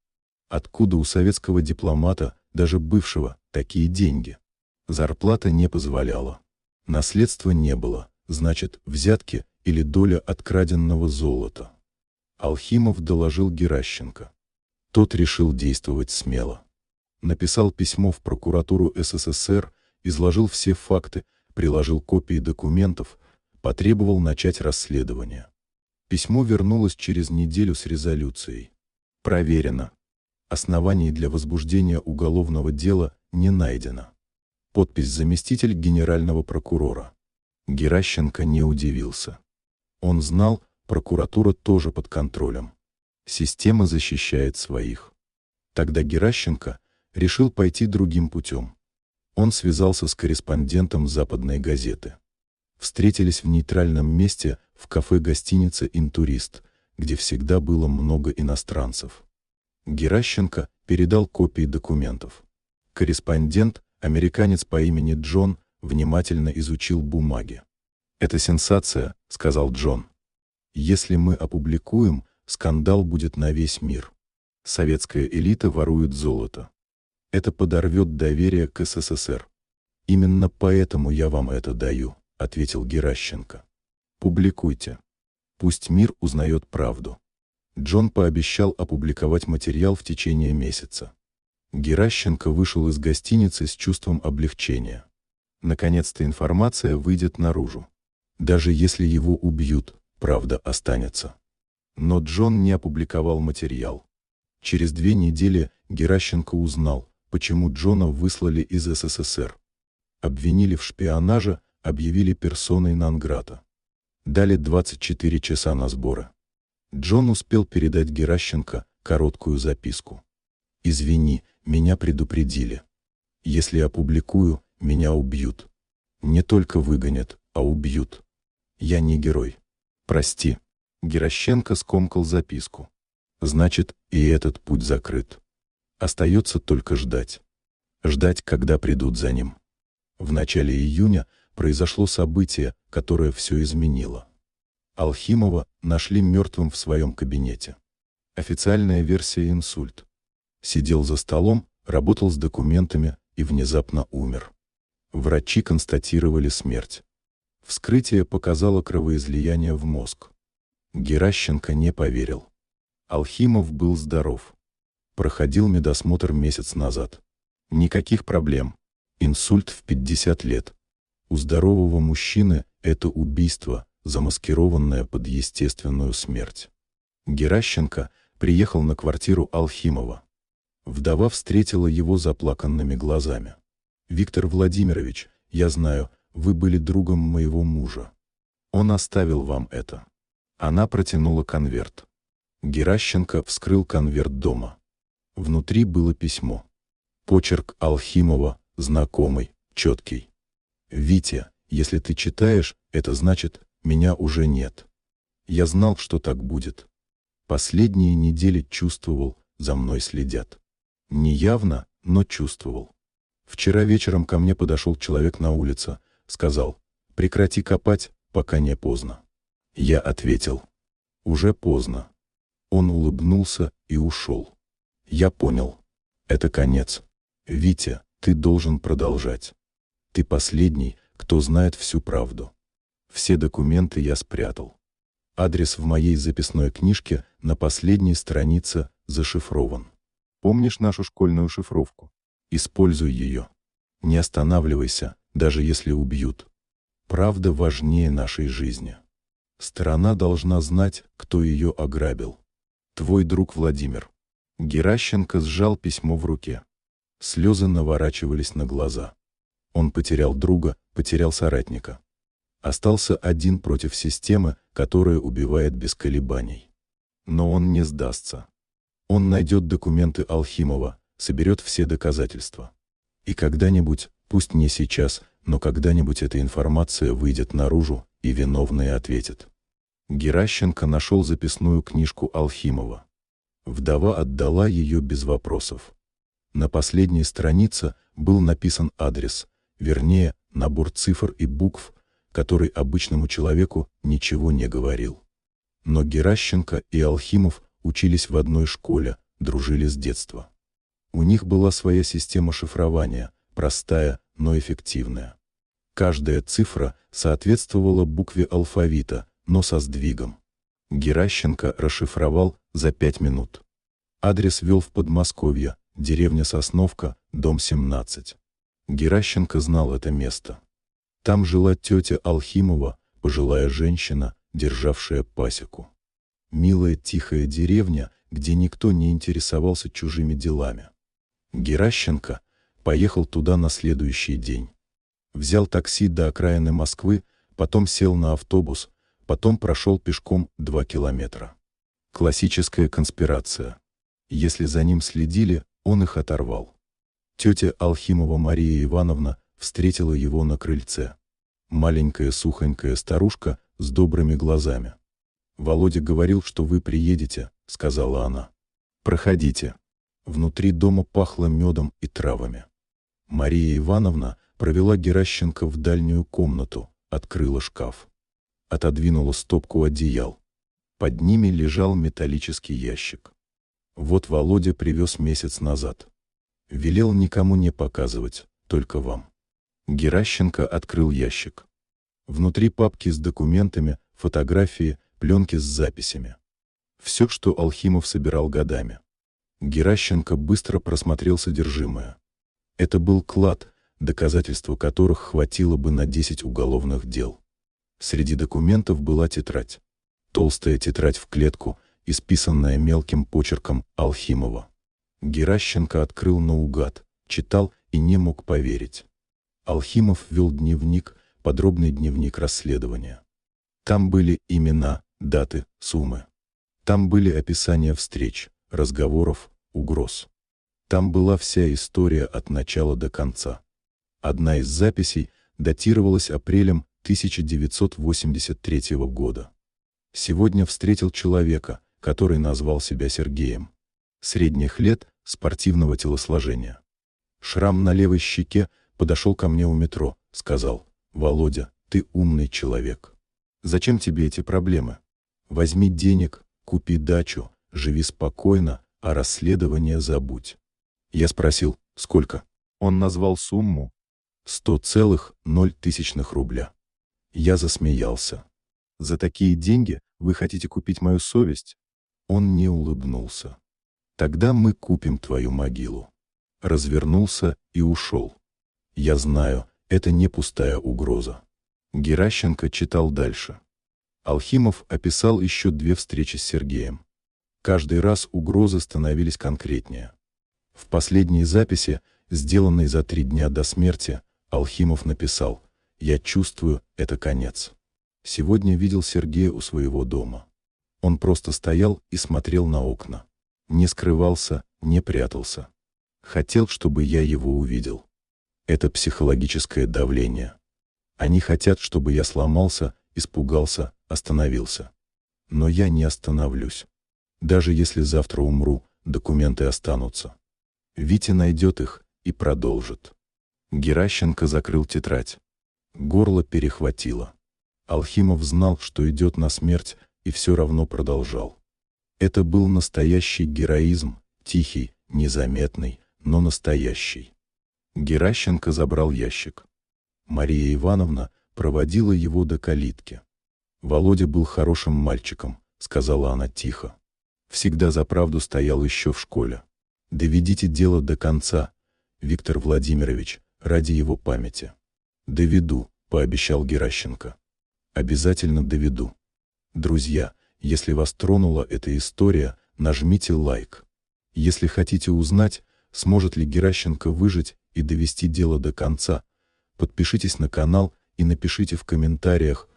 Откуда у советского дипломата, даже бывшего, такие деньги? Зарплата не позволяла. Наследства не было, значит, взятки или доля от краденного золота. Алхимов доложил Геращенко. Тот решил действовать смело. Написал письмо в прокуратуру СССР, изложил все факты, приложил копии документов, потребовал начать расследование. Письмо вернулось через неделю с резолюцией. Проверено. Оснований для возбуждения уголовного дела не найдено. Подпись заместитель генерального прокурора. Геращенко не удивился. Он знал, прокуратура тоже под контролем. Система защищает своих. Тогда Геращенко решил пойти другим путем. Он связался с корреспондентом западной газеты. Встретились в нейтральном месте в кафе-гостинице «Интурист», где всегда было много иностранцев. Геращенко передал копии документов. Корреспондент, американец по имени Джон, внимательно изучил бумаги. «Это сенсация», — сказал Джон. «Если мы опубликуем, скандал будет на весь мир. Советская элита ворует золото. Это подорвет доверие к СССР. Именно поэтому я вам это даю», — ответил Геращенко. «Публикуйте. Пусть мир узнает правду». Джон пообещал опубликовать материал в течение месяца. Геращенко вышел из гостиницы с чувством облегчения. Наконец-то информация выйдет наружу. Даже если его убьют, правда останется. Но Джон не опубликовал материал. Через 2 недели Геращенко узнал, почему Джона выслали из СССР. Обвинили в шпионаже, объявили персоной нон-грата. Дали 24 часа на сборы. Джон успел передать Геращенко короткую записку. «Извини, меня предупредили. Если опубликую, меня убьют. Не только выгонят, а убьют. Я не герой. Прости». Геращенко скомкал записку. Значит, и этот путь закрыт. Остается только ждать. Ждать, когда придут за ним. В начале июня произошло событие, которое все изменило. Алхимова нашли мертвым в своем кабинете. Официальная версия — инсульт. Сидел за столом, работал с документами и внезапно умер. Врачи констатировали смерть. Вскрытие показало кровоизлияние в мозг. Геращенко не поверил. Алхимов был здоров. Проходил медосмотр месяц назад. Никаких проблем. Инсульт в 50 лет. У здорового мужчины это убийство, замаскированное под естественную смерть. Геращенко приехал на квартиру Алхимова. Вдова встретила его заплаканными глазами. «Виктор Владимирович, я знаю, вы были другом моего мужа. Он оставил вам это». Она протянула конверт. Геращенко вскрыл конверт дома. Внутри было письмо. Почерк Алхимова, знакомый, четкий. «Витя, если ты читаешь, это значит, меня уже нет. Я знал, что так будет. Последние недели чувствовал, за мной следят. Не явно, но чувствовал. Вчера вечером ко мне подошел человек на улице, сказал: прекрати копать, пока не поздно». Я ответил: уже поздно. Он улыбнулся и ушел. Я понял. Это конец. Витя, ты должен продолжать. Ты последний, кто знает всю правду. Все документы я спрятал. Адрес в моей записной книжке на последней странице зашифрован. Помнишь нашу школьную шифровку? Используй ее. Не останавливайся, даже если убьют. Правда важнее нашей жизни. Страна должна знать, кто ее ограбил. Твой друг Владимир. Геращенко сжал письмо в руке. Слезы наворачивались на глаза. Он потерял друга, потерял соратника. Остался один против системы, которая убивает без колебаний. Но он не сдастся. Он найдет документы Алхимова, соберет все доказательства. И когда-нибудь, пусть не сейчас, но когда-нибудь эта информация выйдет наружу, и виновные ответят. Геращенко нашел записную книжку Алхимова. Вдова отдала ее без вопросов. На последней странице был написан адрес, вернее, набор цифр и букв, который обычному человеку ничего не говорил. Но Геращенко и Алхимов учились в одной школе, дружили с детства. У них была своя система шифрования, простая, но эффективная. Каждая цифра соответствовала букве алфавита, но со сдвигом. Геращенко расшифровал за 5 минут. Адрес вел в Подмосковье, Деревня Сосновка, дом 17. Геращенко знал это место. Там жила тетя Алхимова, пожилая женщина, державшая пасеку. Милая тихая деревня, где никто не интересовался чужими делами. Геращенко поехал туда на следующий день. Взял такси до окраины Москвы, потом сел на автобус, потом прошел пешком 2 километра. Классическая конспирация. Если за ним следили, он их оторвал. Тетя Алхимова Мария Ивановна встретила его на крыльце. Маленькая сухонькая старушка с добрыми глазами. «Володя говорил, что вы приедете», — сказала она. «Проходите». Внутри дома пахло медом и травами. Мария Ивановна провела Геращенко в дальнюю комнату, открыла шкаф. Отодвинула стопку одеял. Под ними лежал металлический ящик. Вот Володя привез месяц назад. Велел никому не показывать, только вам. Геращенко открыл ящик. Внутри папки с документами, фотографии, пленки с записями. Все, что Алхимов собирал годами. Геращенко быстро просмотрел содержимое. Это был клад, доказательства которых хватило бы на 10 уголовных дел. Среди документов была тетрадь. Толстая тетрадь в клетку, исписанная мелким почерком Алхимова. Геращенко открыл наугад, читал и не мог поверить. Алхимов вел дневник, подробный дневник расследования. Там были имена, даты, суммы. Там были описания встреч, разговоров, угроз. Там была вся история от начала до конца. Одна из записей датировалась апрелем 1983 года. Сегодня встретил человека, который назвал себя Сергеем. Средних лет, спортивного телосложения. Шрам на левой щеке, подошел ко мне у метро, сказал: «Володя, ты умный человек. Зачем тебе эти проблемы? Возьми денег, купи дачу, живи спокойно, а расследование забудь». Я спросил: «Сколько?» Он назвал сумму. 100,0 рубля. Я засмеялся. «За такие деньги вы хотите купить мою совесть?» Он не улыбнулся. «Тогда мы купим твою могилу». Развернулся и ушел. Я знаю, это не пустая угроза. Геращенко читал дальше. Алхимов описал еще 2 встречи с Сергеем. Каждый раз угрозы становились конкретнее. В последней записи, сделанной за 3 дня до смерти, Алхимов написал: «Я чувствую, это конец. Сегодня видел Сергея у своего дома. Он просто стоял и смотрел на окна. Не скрывался, не прятался. Хотел, чтобы я его увидел. Это психологическое давление. Они хотят, чтобы я сломался, испугался, остановился. Но я не остановлюсь. Даже если завтра умру, документы останутся. Витя найдет их и продолжит». Геращенко закрыл тетрадь. Горло перехватило. Алхимов знал, что идет на смерть, и все равно продолжал. Это был настоящий героизм, тихий, незаметный, но настоящий. Геращенко забрал ящик. Мария Ивановна проводила его до калитки. «Володя был хорошим мальчиком», — сказала она тихо. «Всегда за правду стоял еще в школе. Доведите дело до конца, Виктор Владимирович, ради его памяти». «Доведу», — пообещал Геращенко. «Обязательно доведу. Друзья, если вас тронула эта история, нажмите лайк. Если хотите узнать, сможет ли Геращенко выжить и довести дело до конца, подпишитесь на канал и напишите в комментариях,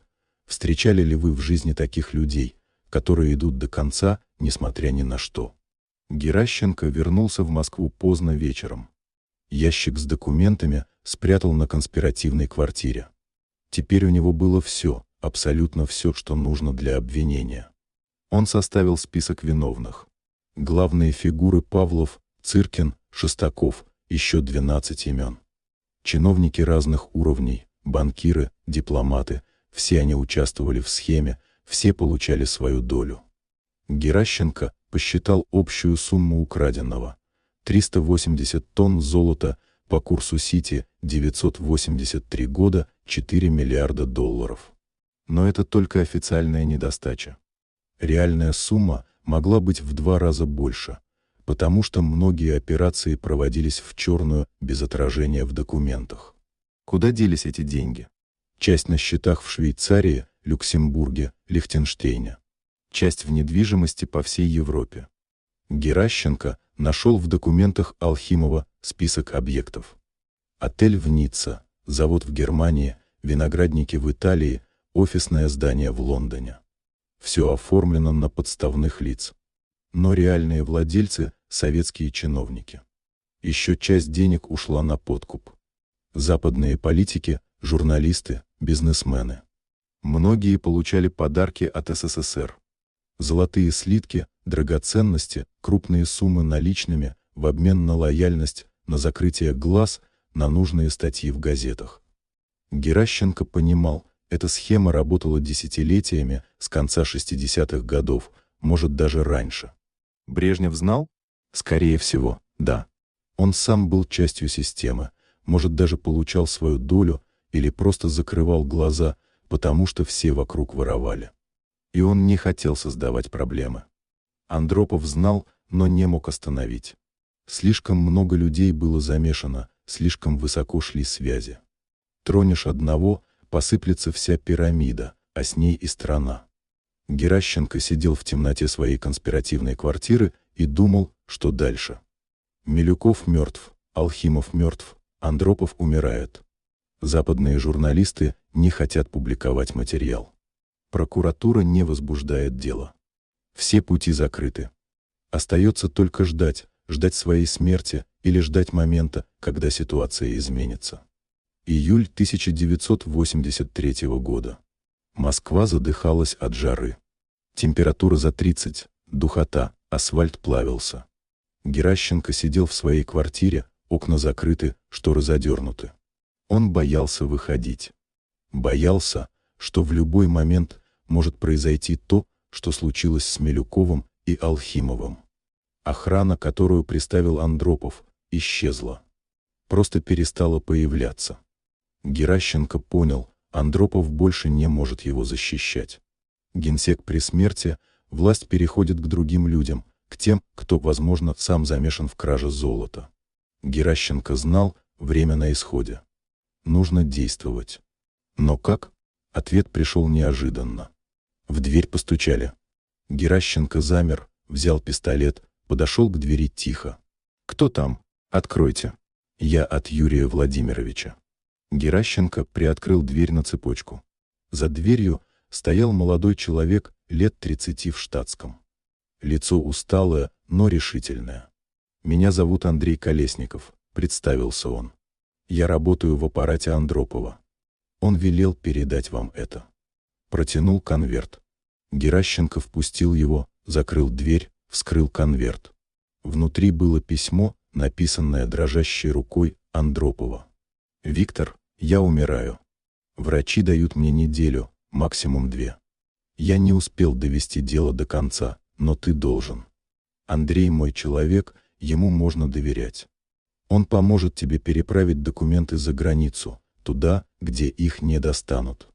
встречали ли вы в жизни таких людей, которые идут до конца, несмотря ни на что. Геращенко вернулся в Москву поздно вечером. Ящик с документами спрятал на конспиративной квартире. Теперь у него было все, абсолютно все, что нужно для обвинения. Он составил список виновных. Главные фигуры: Павлов, Цыркин, Шестаков, еще 12 имен. Чиновники разных уровней, банкиры, дипломаты, все они участвовали в схеме, все получали свою долю. Геращенко посчитал общую сумму украденного. 380 тонн золота, по курсу Сити, 983 года, 4 миллиарда долларов. Но это только официальная недостача. Реальная сумма могла быть в 2 раза больше, Потому что многие операции проводились в черную, без отражения в документах. Куда делись эти деньги? Часть на счетах в Швейцарии, Люксембурге, Лихтенштейне. Часть в недвижимости по всей Европе. Геращенко нашел в документах Алхимова список объектов. Отель в Ницце, завод в Германии, виноградники в Италии, офисное здание в Лондоне. Все оформлено на подставных лиц. Но реальные владельцы – советские чиновники. Еще часть денег ушла на подкуп. Западные политики, журналисты, бизнесмены. Многие получали подарки от СССР. Золотые слитки, драгоценности, крупные суммы наличными в обмен на лояльность, на закрытие глаз, на нужные статьи в газетах. Геращенко понимал, эта схема работала десятилетиями с конца 60-х годов, может даже раньше. Брежнев знал? Скорее всего, да. Он сам был частью системы, может даже получал свою долю или просто закрывал глаза, потому что все вокруг воровали. И он не хотел создавать проблемы. Андропов знал, но не мог остановить. Слишком много людей было замешано, слишком высоко шли связи. Тронешь одного, посыплется вся пирамида, а с ней и страна. Геращенко сидел в темноте своей конспиративной квартиры и думал, что дальше. Милюков мертв, Алхимов мертв, Андропов умирает. Западные журналисты не хотят публиковать материал. Прокуратура не возбуждает дело. Все пути закрыты. Остается только ждать своей смерти или ждать момента, когда ситуация изменится. Июль 1983 года. Москва задыхалась от жары. Температура за 30, духота, асфальт плавился. Геращенко сидел в своей квартире, окна закрыты, шторы задернуты. Он боялся выходить. Боялся, что в любой момент может произойти то, что случилось с Милюковым и Алхимовым. Охрана, которую приставил Андропов, исчезла. Просто перестала появляться. Геращенко понял, Андропов больше не может его защищать. Генсек при смерти, власть переходит к другим людям, к тем, кто, возможно, сам замешан в краже золота. Геращенко знал, время на исходе. Нужно действовать. Но как? Ответ пришел неожиданно. В дверь постучали. Геращенко замер, взял пистолет, подошел к двери тихо. «Кто там? Откройте. Я от Юрия Владимировича». Геращенко приоткрыл дверь на цепочку. За дверью стоял молодой человек лет 30 в штатском. Лицо усталое, но решительное. «Меня зовут Андрей Колесников», — представился он. «Я работаю в аппарате Андропова. Он велел передать вам это». Протянул конверт. Геращенко впустил его, закрыл дверь, вскрыл конверт. Внутри было письмо, написанное дрожащей рукой Андропова. «Виктор, я умираю. Врачи дают мне неделю, максимум 2. Я не успел довести дело до конца, но ты должен. Андрей мой человек, ему можно доверять. Он поможет тебе переправить документы за границу, туда, где их не достанут.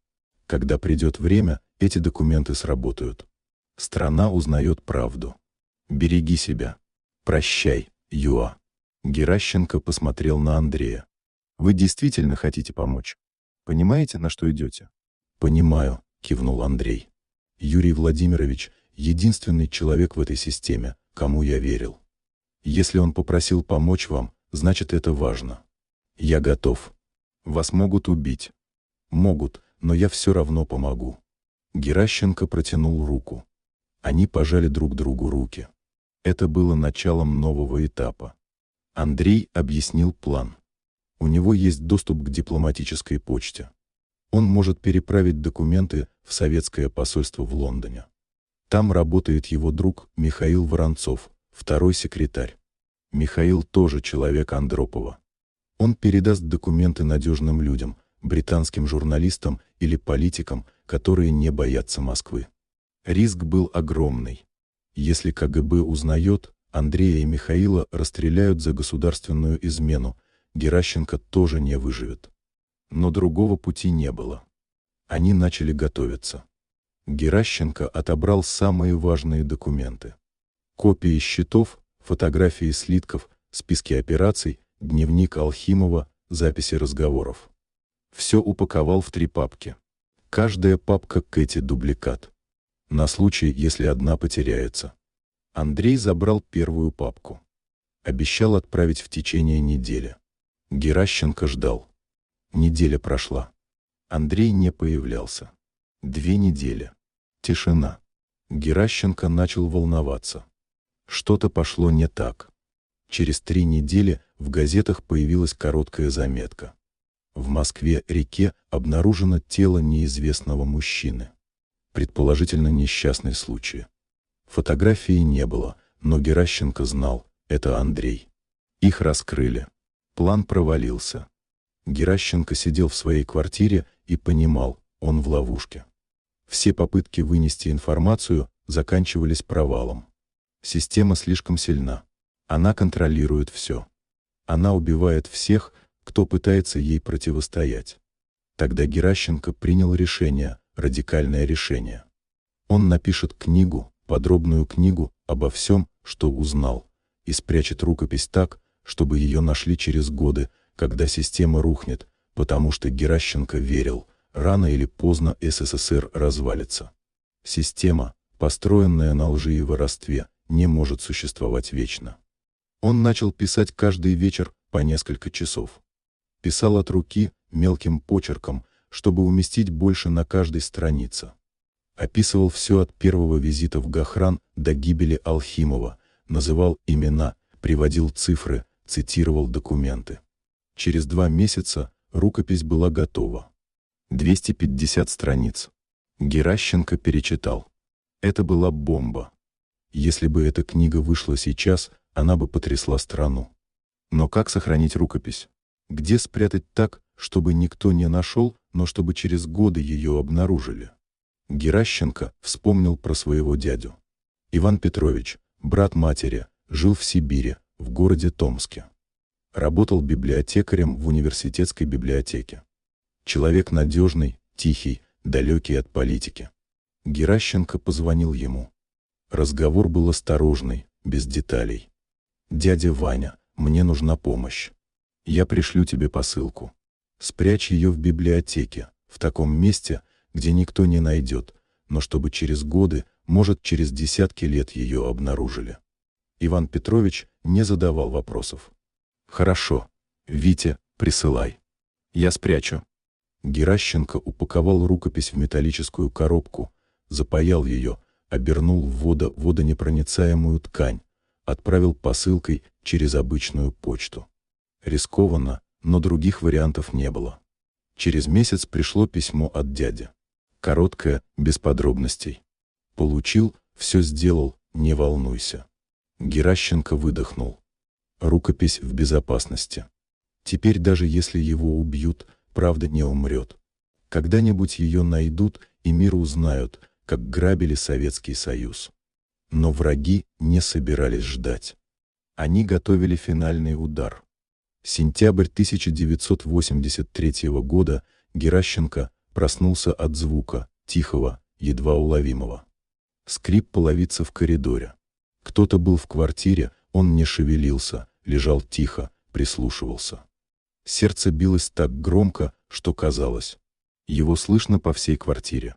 Когда придет время, эти документы сработают. Страна узнает правду. Береги себя. Прощай, Юа». Геращенко посмотрел на Андрея. «Вы действительно хотите помочь? Понимаете, на что идете?» «Понимаю», — кивнул Андрей. «Юрий Владимирович — единственный человек в этой системе, кому я верил. Если он попросил помочь вам, значит, это важно. Я готов. Вас могут убить». «Могут, но я все равно помогу». Геращенко протянул руку. Они пожали друг другу руки. Это было началом нового этапа. Андрей объяснил план. У него есть доступ к дипломатической почте. Он может переправить документы в советское посольство в Лондоне. Там работает его друг Михаил Воронцов, второй секретарь. Михаил тоже человек Андропова. Он передаст документы надежным людям, британским журналистам или политикам, которые не боятся Москвы. Риск был огромный. Если КГБ узнает, Андрея и Михаила расстреляют за государственную измену, Геращенко тоже не выживет. Но другого пути не было. Они начали готовиться. Геращенко отобрал самые важные документы. Копии счетов, фотографии слитков, списки операций, дневник Алхимова, записи разговоров. Все упаковал в 3 папки. Каждая папка Кэти дубликат. На случай, если одна потеряется. Андрей забрал первую папку. Обещал отправить в течение недели. Геращенко ждал. Неделя прошла. Андрей не появлялся. 2 недели. Тишина. Геращенко начал волноваться. Что-то пошло не так. Через 3 недели в газетах появилась короткая заметка. В Москве-реке обнаружено тело неизвестного мужчины. Предположительно, несчастный случай. Фотографии не было, но Геращенко знал, это Андрей. Их раскрыли. План провалился. Геращенко сидел в своей квартире и понимал, он в ловушке. Все попытки вынести информацию заканчивались провалом. Система слишком сильна. Она контролирует все. Она убивает всех, кто пытается ей противостоять. Тогда Геращенко принял решение, радикальное решение. Он напишет книгу, подробную книгу обо всем, что узнал, и спрячет рукопись так, чтобы ее нашли через годы, когда система рухнет, потому что Геращенко верил, рано или поздно СССР развалится. Система, построенная на лжи и воровстве, не может существовать вечно. Он начал писать каждый вечер по несколько часов. Писал от руки, мелким почерком, чтобы уместить больше на каждой странице. Описывал все от первого визита в Гохран до гибели Алхимова, называл имена, приводил цифры, цитировал документы. Через 2 месяца рукопись была готова. 250 страниц. Геращенко перечитал. Это была бомба. Если бы эта книга вышла сейчас, она бы потрясла страну. Но как сохранить рукопись? Где спрятать так, чтобы никто не нашел, но чтобы через годы ее обнаружили? Геращенко вспомнил про своего дядю. Иван Петрович, брат матери, жил в Сибири, в городе Томске. Работал библиотекарем в университетской библиотеке. Человек надежный, тихий, далекий от политики. Геращенко позвонил ему. Разговор был осторожный, без деталей. «Дядя Ваня, мне нужна помощь. Я пришлю тебе посылку. Спрячь ее в библиотеке, в таком месте, где никто не найдет, но чтобы через годы, может, через десятки лет ее обнаружили». Иван Петрович не задавал вопросов. «Хорошо. Витя, присылай. Я спрячу». Геращенко упаковал рукопись в металлическую коробку, запаял ее, обернул в водонепроницаемую ткань, отправил посылкой через обычную почту. Рискованно, но других вариантов не было. Через месяц пришло письмо от дяди. Короткое, без подробностей. «Получил, все сделал, не волнуйся». Геращенко выдохнул. Рукопись в безопасности. Теперь даже если его убьют, правда не умрет. Когда-нибудь ее найдут, и мир узнают, как грабили Советский Союз. Но враги не собирались ждать. Они готовили финальный удар. Сентябрь 1983 года Геращенко проснулся от звука, тихого, едва уловимого. Скрип половицы в коридоре. Кто-то был в квартире, он не шевелился, лежал тихо, прислушивался. Сердце билось так громко, что казалось. Его слышно по всей квартире.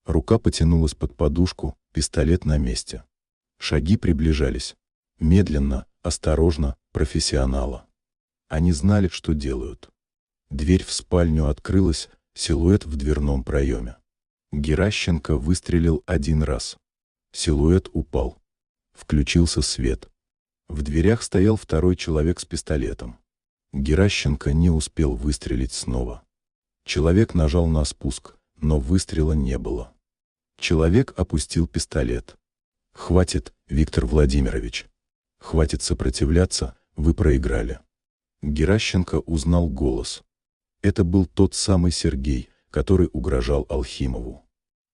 Рука потянулась под подушку, пистолет на месте. Шаги приближались. Медленно, осторожно, профессионала. Они знали, что делают. Дверь в спальню открылась, силуэт в дверном проеме. Геращенко выстрелил 1 раз. Силуэт упал. Включился свет. В дверях стоял второй человек с пистолетом. Геращенко не успел выстрелить снова. Человек нажал на спуск, но выстрела не было. Человек опустил пистолет. «Хватит, Виктор Владимирович. Хватит сопротивляться, вы проиграли». Геращенко узнал голос. Это был тот самый Сергей, который угрожал Алхимову.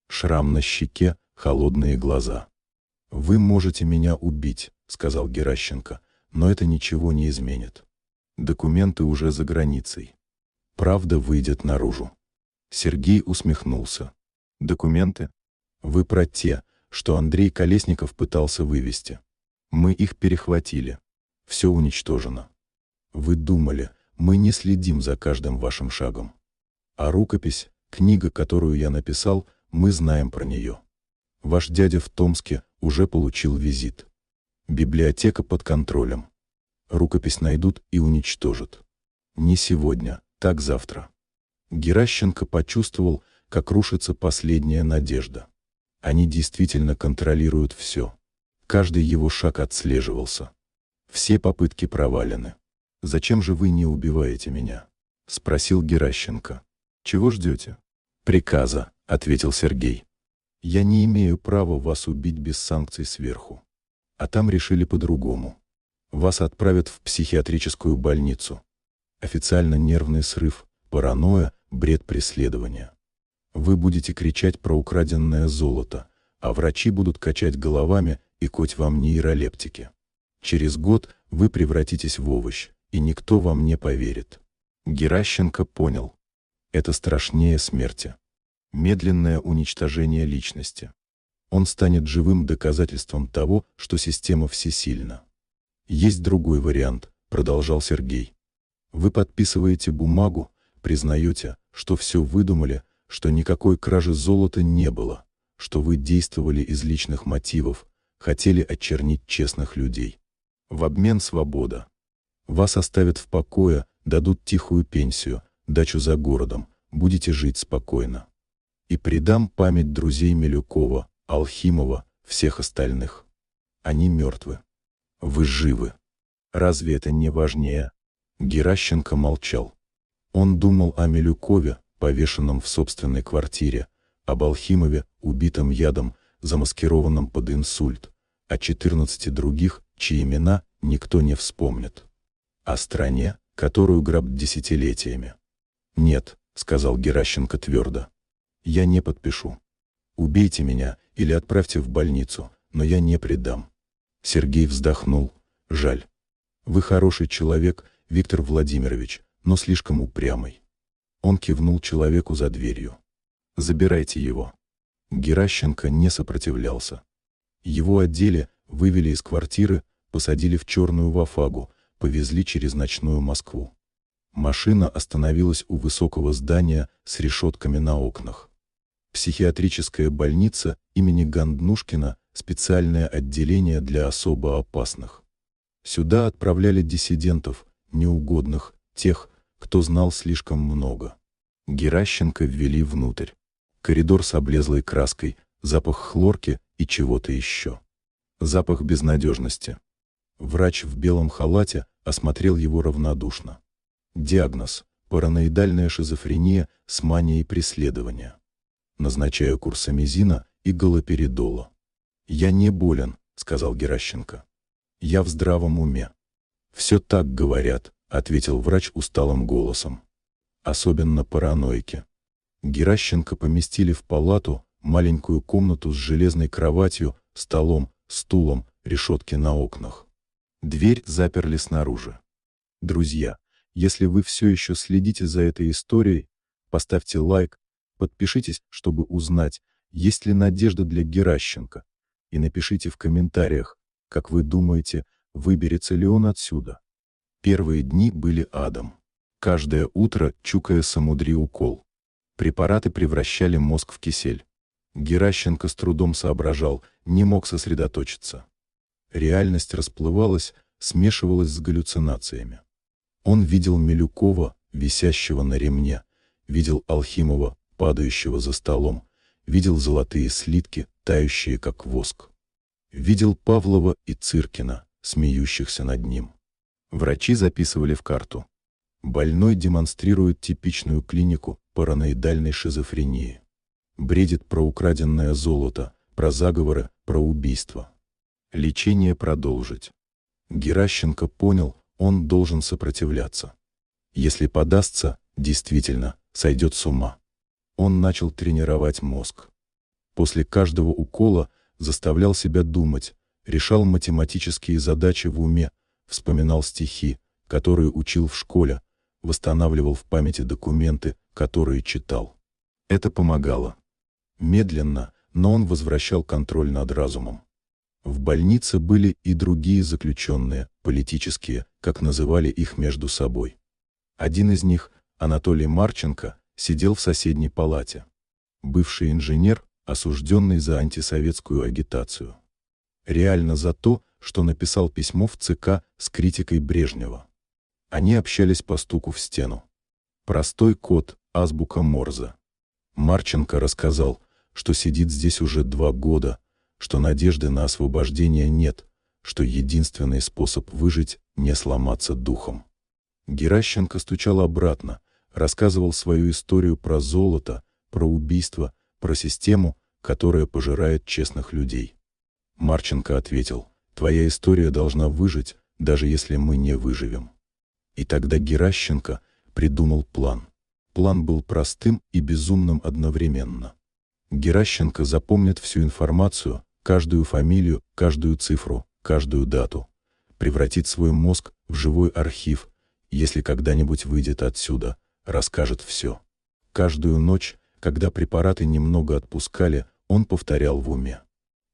Шрам на щеке, холодные глаза. «Вы можете меня убить», — сказал Геращенко, — «но это ничего не изменит. Документы уже за границей. Правда выйдет наружу». Сергей усмехнулся. «Документы? Вы про те, что Андрей Колесников пытался вывести. Мы их перехватили. Все уничтожено. Вы думали, мы не следим за каждым вашим шагом. А рукопись, книга, которую я написал, мы знаем про нее. Ваш дядя в Томске уже получил визит. Библиотека под контролем. Рукопись найдут и уничтожат. Не сегодня, так завтра. Геращенко почувствовал, как рушится последняя надежда. Они действительно контролируют все. Каждый его шаг отслеживался. Все попытки провалены. «Зачем же вы не убиваете меня?» — спросил Геращенко. «Чего ждете?» «Приказа», — ответил Сергей. «Я не имею права вас убить без санкций сверху. А там решили по-другому. Вас отправят в психиатрическую больницу. Официально нервный срыв, паранойя, бред преследования. Вы будете кричать про украденное золото, а врачи будут качать головами и колоть вам нейролептики. Через год вы превратитесь в овощ, и никто вам не поверит». Геращенко понял. Это страшнее смерти. Медленное уничтожение личности. Он станет живым доказательством того, что система всесильна. «Есть другой вариант», — продолжал Сергей. «Вы подписываете бумагу, признаете, что все выдумали, что никакой кражи золота не было, что вы действовали из личных мотивов, хотели очернить честных людей. В обмен свобода. Вас оставят в покое, дадут тихую пенсию, дачу за городом, будете жить спокойно. И предам память друзей Милюкова, Алхимова, всех остальных. Они мертвы. Вы живы. Разве это не важнее?» Геращенко молчал. Он думал о Милюкове, повешенном в собственной квартире, об Алхимове, убитом ядом, замаскированном под инсульт, о 14 других, чьи имена никто не вспомнит. О стране, которую грабят десятилетиями. «Нет», — сказал Геращенко твердо, — «я не подпишу. Убейте меня или отправьте в больницу, но я не предам». Сергей вздохнул. «Жаль. Вы хороший человек, Виктор Владимирович, но слишком упрямый». Он кивнул человеку за дверью. «Забирайте его». Геращенко не сопротивлялся. Его одели, вывели из квартиры, посадили в черную вафагу, повезли через ночную Москву. Машина остановилась у высокого здания с решетками на окнах. Психиатрическая больница имени Ганднушкина, специальное отделение для особо опасных. Сюда отправляли диссидентов, неугодных, тех, кто знал слишком много. Геращенко ввели внутрь. Коридор с облезлой краской, запах хлорки и чего-то еще. Запах безнадежности. Врач в белом халате осмотрел его равнодушно. Диагноз – параноидальная шизофрения с манией преследования. Назначаю курсамизина и галоперидола. «Я не болен», – сказал Геращенко. «Я в здравом уме». «Все так говорят», — ответил врач усталым голосом. «Особенно параноики». Геращенко поместили в палату, маленькую комнату с железной кроватью, столом, стулом, решетки на окнах. Дверь заперли снаружи. Друзья, если вы все еще следите за этой историей, поставьте лайк, подпишитесь, чтобы узнать, есть ли надежда для Геращенко, и напишите в комментариях, как вы думаете, выберется ли он отсюда. Первые дни были адом. Каждое утро, чукая самудри укол. Препараты превращали мозг в кисель. Геращенко с трудом соображал, не мог сосредоточиться. Реальность расплывалась, смешивалась с галлюцинациями. Он видел Милюкова, висящего на ремне, видел Алхимова, падающего за столом, видел золотые слитки, тающие как воск. Видел Павлова и Цыркина, смеющихся над ним. Врачи записывали в карту. Больной демонстрирует типичную клинику параноидальной шизофрении. Бредит про украденное золото, про заговоры, про убийство. Лечение продолжить. Геращенко понял, он должен сопротивляться. Если подастся, действительно, сойдет с ума. Он начал тренировать мозг. После каждого укола заставлял себя думать, решал математические задачи в уме, вспоминал стихи, которые учил в школе, восстанавливал в памяти документы, которые читал. Это помогало. Медленно, но он возвращал контроль над разумом. В больнице были и другие заключенные, политические, как называли их между собой. Один из них, Анатолий Марченко, сидел в соседней палате. Бывший инженер, осужденный за антисоветскую агитацию. Реально за то, что написал письмо в ЦК с критикой Брежнева. Они общались по стуку в стену. Простой код, азбука Морзе. Марченко рассказал, что сидит здесь уже 2 года, что надежды на освобождение нет, что единственный способ выжить — не сломаться духом. Геращенко стучал обратно, рассказывал свою историю про золото, про убийство, про систему, которая пожирает честных людей. Марченко ответил: «Твоя история должна выжить, даже если мы не выживем». И тогда Геращенко придумал план. План был простым и безумным одновременно. Геращенко запомнит всю информацию, каждую фамилию, каждую цифру, каждую дату. Превратит свой мозг в живой архив, если когда-нибудь выйдет отсюда, расскажет все. Каждую ночь, когда препараты немного отпускали, он повторял в уме.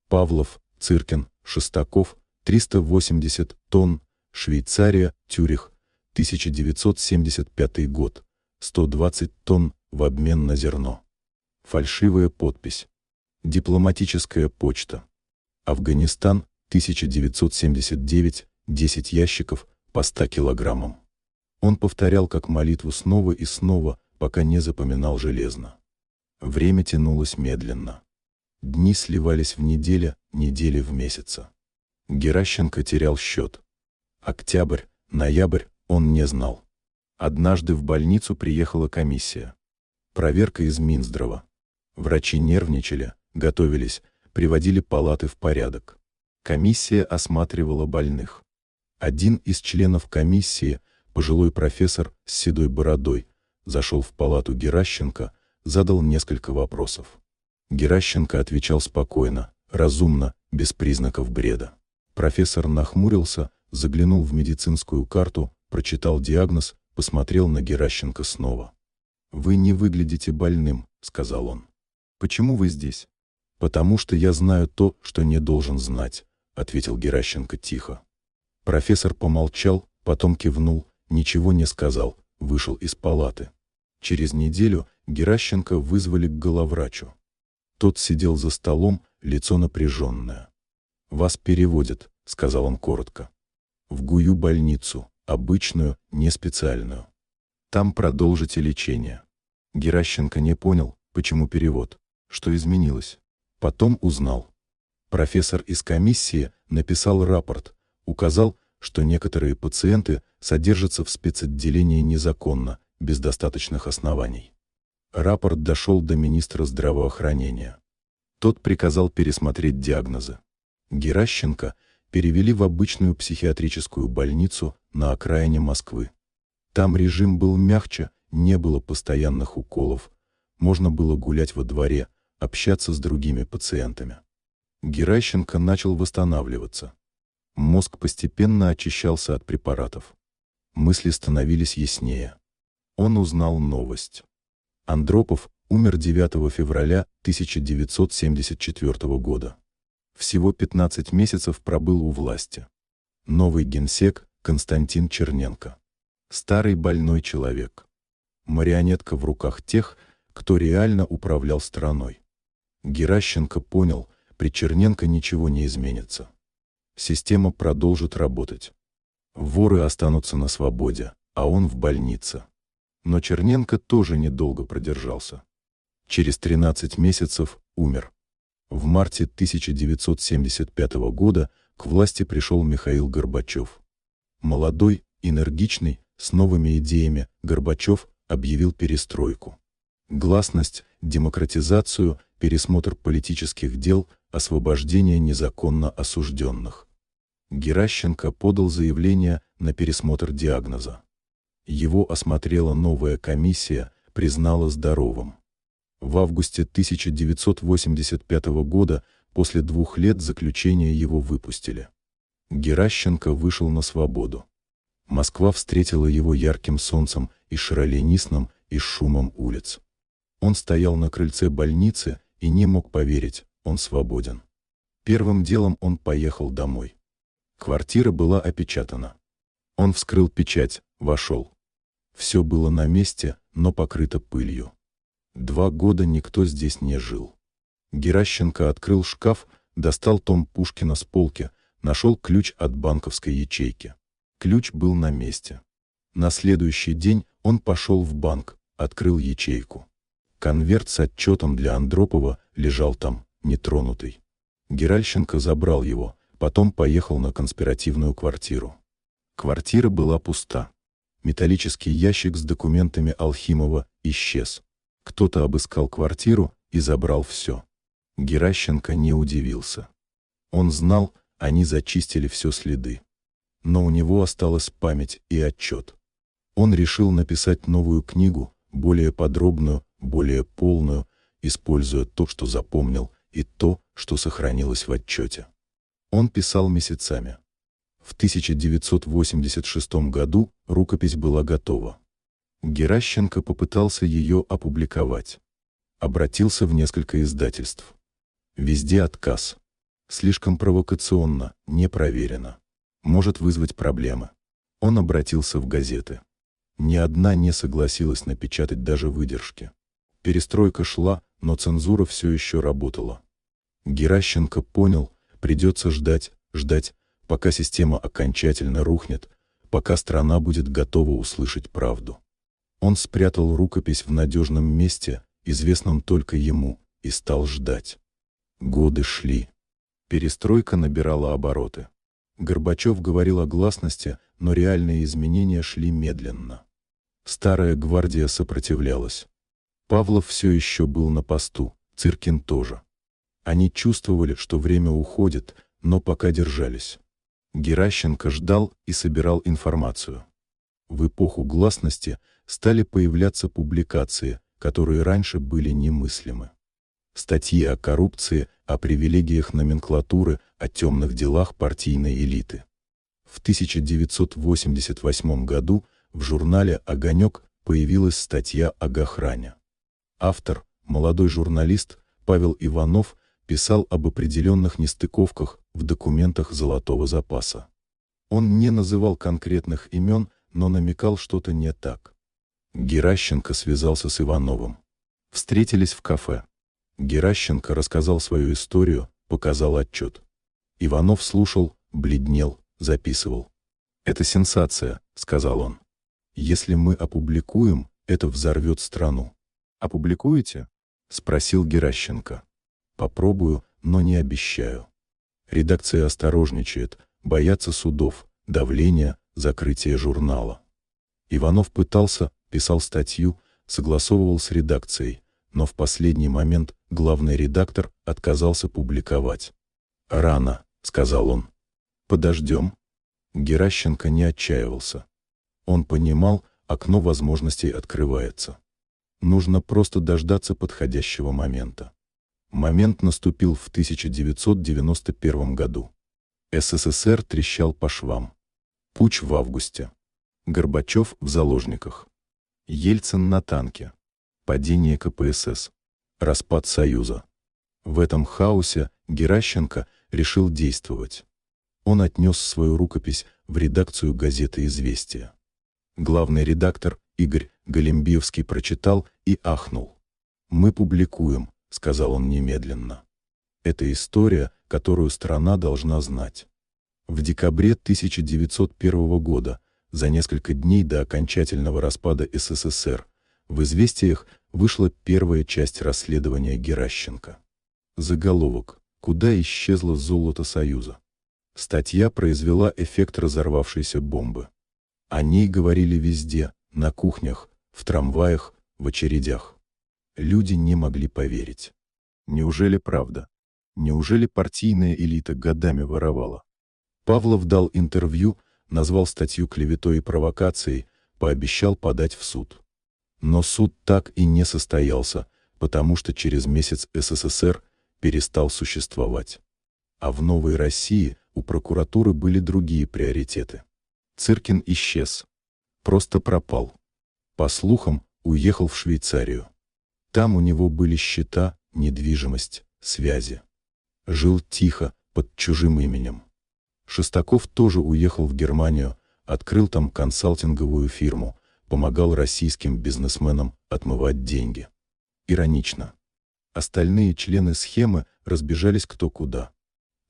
Павлов, Циркин, Шестаков, 380 тонн, Швейцария, Тюрих, 1975 год, 120 тонн в обмен на зерно. Фальшивая подпись. Дипломатическая почта. Афганистан, 1979, 10 ящиков по 100 килограммам. Он повторял как молитву снова и снова, пока не запоминал железно. Время тянулось медленно. Дни сливались в недели, недели в месяцы. Геращенко терял счет. Октябрь, ноябрь он не знал. Однажды в больницу приехала комиссия. Проверка из Минздрава. Врачи нервничали, готовились, приводили палаты в порядок. Комиссия осматривала больных. Один из членов комиссии, пожилой профессор с седой бородой, зашел в палату Геращенко, задал несколько вопросов. Геращенко отвечал спокойно, разумно, без признаков бреда. Профессор нахмурился, заглянул в медицинскую карту, прочитал диагноз, посмотрел на Геращенко снова. «Вы не выглядите больным», — сказал он. «Почему вы здесь?» «Потому что я знаю то, что не должен знать», — ответил Геращенко тихо. Профессор помолчал, потом кивнул, ничего не сказал, вышел из палаты. Через неделю Геращенко вызвали к главврачу. Тот сидел за столом, лицо напряженное. «Вас переводят», — сказал он коротко. «В ГУЮ больницу, обычную, не специальную. Там продолжите лечение». Геращенко не понял, почему перевод, что изменилось. Потом узнал. Профессор из комиссии написал рапорт, указал, что некоторые пациенты содержатся в спецотделении незаконно, без достаточных оснований. Рапорт дошел до министра здравоохранения. Тот приказал пересмотреть диагнозы. Геращенко перевели в обычную психиатрическую больницу на окраине Москвы. Там режим был мягче, не было постоянных уколов, можно было гулять во дворе, общаться с другими пациентами. Геращенко начал восстанавливаться. Мозг постепенно очищался от препаратов. Мысли становились яснее. Он узнал новость. Андропов умер 9 февраля 1974 года. Всего 15 месяцев пробыл у власти. Новый генсек Константин Черненко. Старый больной человек. Марионетка в руках тех, кто реально управлял страной. Геращенко понял, при Черненко ничего не изменится. Система продолжит работать. Воры останутся на свободе, а он в больнице. Но Черненко тоже недолго продержался. Через 13 месяцев умер. В марте 1975 года к власти пришел Михаил Горбачев. Молодой, энергичный, с новыми идеями, Горбачев объявил перестройку. Гласность, демократизацию, пересмотр политических дел, освобождение незаконно осужденных. Геращенко подал заявление на пересмотр диагноза. Его осмотрела новая комиссия, признала здоровым. В августе 1985 года, после 2 лет заключения, его выпустили. Геращенко вышел на свободу. Москва встретила его ярким солнцем и широленистным, и шумом улиц. Он стоял на крыльце больницы и не мог поверить, он свободен. Первым делом он поехал домой. Квартира была опечатана. Он вскрыл печать, вошел. Все было на месте, но покрыто пылью. 2 года никто здесь не жил. Геращенко открыл шкаф, достал том Пушкина с полки, нашел ключ от банковской ячейки. Ключ был на месте. На следующий день он пошел в банк, открыл ячейку. Конверт с отчетом для Андропова лежал там, нетронутый. Геращенко забрал его, потом поехал на конспиративную квартиру. Квартира была пуста. Металлический ящик с документами Алхимова исчез. Кто-то обыскал квартиру и забрал все. Геращенко не удивился. Он знал, они зачистили все следы. Но у него осталась память и отчет. Он решил написать новую книгу, более подробную, более полную, используя то, что запомнил, и то, что сохранилось в отчете. Он писал месяцами. В 1986 году рукопись была готова. Геращенко попытался ее опубликовать. Обратился в несколько издательств. Везде отказ. Слишком провокационно, не проверено. Может вызвать проблемы. Он обратился в газеты. Ни одна не согласилась напечатать даже выдержки. Перестройка шла, но цензура все еще работала. Геращенко понял, придется ждать, пока система окончательно рухнет, пока страна будет готова услышать правду. Он спрятал рукопись в надежном месте, известном только ему, и стал ждать. Годы шли. Перестройка набирала обороты. Горбачев говорил о гласности, но реальные изменения шли медленно. Старая гвардия сопротивлялась. Павлов все еще был на посту, Цыркин тоже. Они чувствовали, что время уходит, но пока держались. Геращенко ждал и собирал информацию. В эпоху гласности стали появляться публикации, которые раньше были немыслимы. Статьи о коррупции, о привилегиях номенклатуры, о темных делах партийной элиты. В 1988 году в журнале «Огонек» появилась статья о Гохране. Автор, молодой журналист Павел Иванов, писал об определенных нестыковках в документах золотого запаса. Он не называл конкретных имен, но намекал что-то не так. Геращенко связался с Ивановым. Встретились в кафе. Геращенко рассказал свою историю, показал отчет. Иванов слушал, бледнел, записывал. «Это сенсация», — сказал он. «Если мы опубликуем, это взорвет страну». «Опубликуете?» — спросил Геращенко. «Попробую, но не обещаю. Редакция осторожничает, боятся судов, давления, закрытия журнала». Иванов пытался, писал статью, согласовывал с редакцией, но в последний момент главный редактор отказался публиковать. «Рано», — сказал он. «Подождем». Геращенко не отчаивался. Он понимал, окно возможностей открывается. Нужно просто дождаться подходящего момента. Момент наступил в 1991 году. СССР трещал по швам. Путч в августе. Горбачев в заложниках. Ельцин на танке. Падение КПСС. Распад Союза. В этом хаосе Геращенко решил действовать. Он отнес свою рукопись в редакцию газеты «Известия». Главный редактор Игорь Голембиевский прочитал и ахнул. «Мы публикуем», — сказал он немедленно. «Это история, которую страна должна знать». В декабре 1901 года, за несколько дней до окончательного распада СССР, в «Известиях» вышла первая часть расследования Геращенко. Заголовок: «Куда исчезло золото Союза?». Статья произвела эффект разорвавшейся бомбы. О ней говорили везде, на кухнях, в трамваях, в очередях. Люди не могли поверить. Неужели правда? Неужели партийная элита годами воровала? Павлов дал интервью, назвал статью клеветой и провокацией, пообещал подать в суд. Но суд так и не состоялся, потому что через месяц СССР перестал существовать. А в новой России у прокуратуры были другие приоритеты. Цыркин исчез. Просто пропал. По слухам, уехал в Швейцарию. Там у него были счета, недвижимость, связи. Жил тихо, под чужим именем. Шестаков тоже уехал в Германию, открыл там консалтинговую фирму, помогал российским бизнесменам отмывать деньги. Иронично. Остальные члены схемы разбежались кто куда.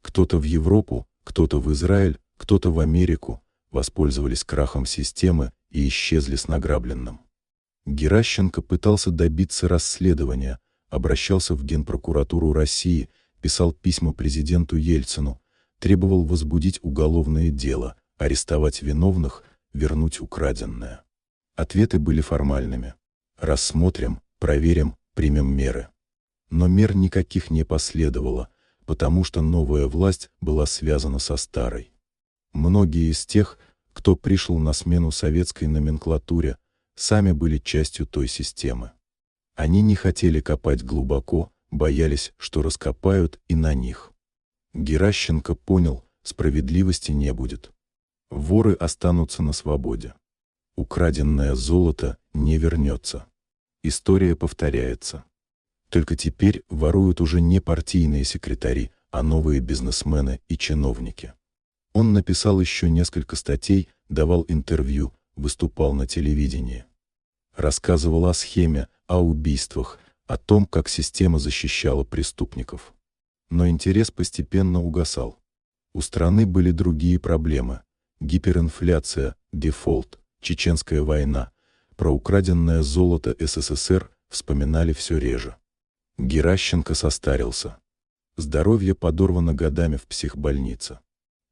Кто-то в Европу, кто-то в Израиль, кто-то в Америку, воспользовались крахом системы и исчезли с награбленным. Геращенко пытался добиться расследования, обращался в Генпрокуратуру России, писал письма президенту Ельцину, требовал возбудить уголовное дело, арестовать виновных, вернуть украденное. Ответы были формальными. Рассмотрим, проверим, примем меры. Но мер никаких не последовало, потому что новая власть была связана со старой. Многие из тех, кто пришел на смену советской номенклатуре, сами были частью той системы. Они не хотели копать глубоко, боялись, что раскопают и на них. Геращенко понял, справедливости не будет. Воры останутся на свободе. Украденное золото не вернется. История повторяется. Только теперь воруют уже не партийные секретари, а новые бизнесмены и чиновники. Он написал еще несколько статей, давал интервью, выступал на телевидении. Рассказывал о схеме, о убийствах, о том, как система защищала преступников. Но интерес постепенно угасал. У страны были другие проблемы. Гиперинфляция, дефолт, Чеченская война. Про украденное золото СССР вспоминали все реже. Геращенко состарился. Здоровье подорвано годами в психбольнице.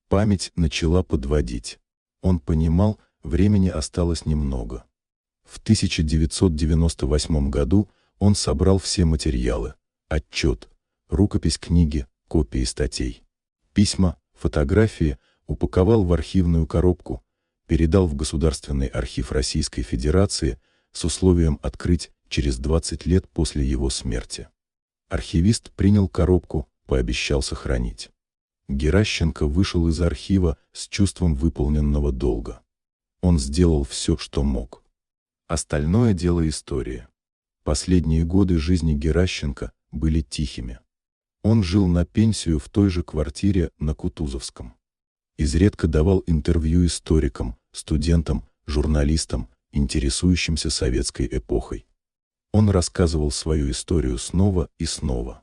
Память начала подводить. Он понимал, времени осталось немного. В 1998 году он собрал все материалы: отчет, рукопись книги, копии статей, письма, фотографии, упаковал в архивную коробку, передал в Государственный архив Российской Федерации с условием открыть через 20 лет после его смерти. Архивист принял коробку, пообещал сохранить. Геращенко вышел из архива с чувством выполненного долга. Он сделал все, что мог. Остальное дело истории. Последние годы жизни Геращенко были тихими. Он жил на пенсию в той же квартире на Кутузовском. Изредка давал интервью историкам, студентам, журналистам, интересующимся советской эпохой. Он рассказывал свою историю снова и снова.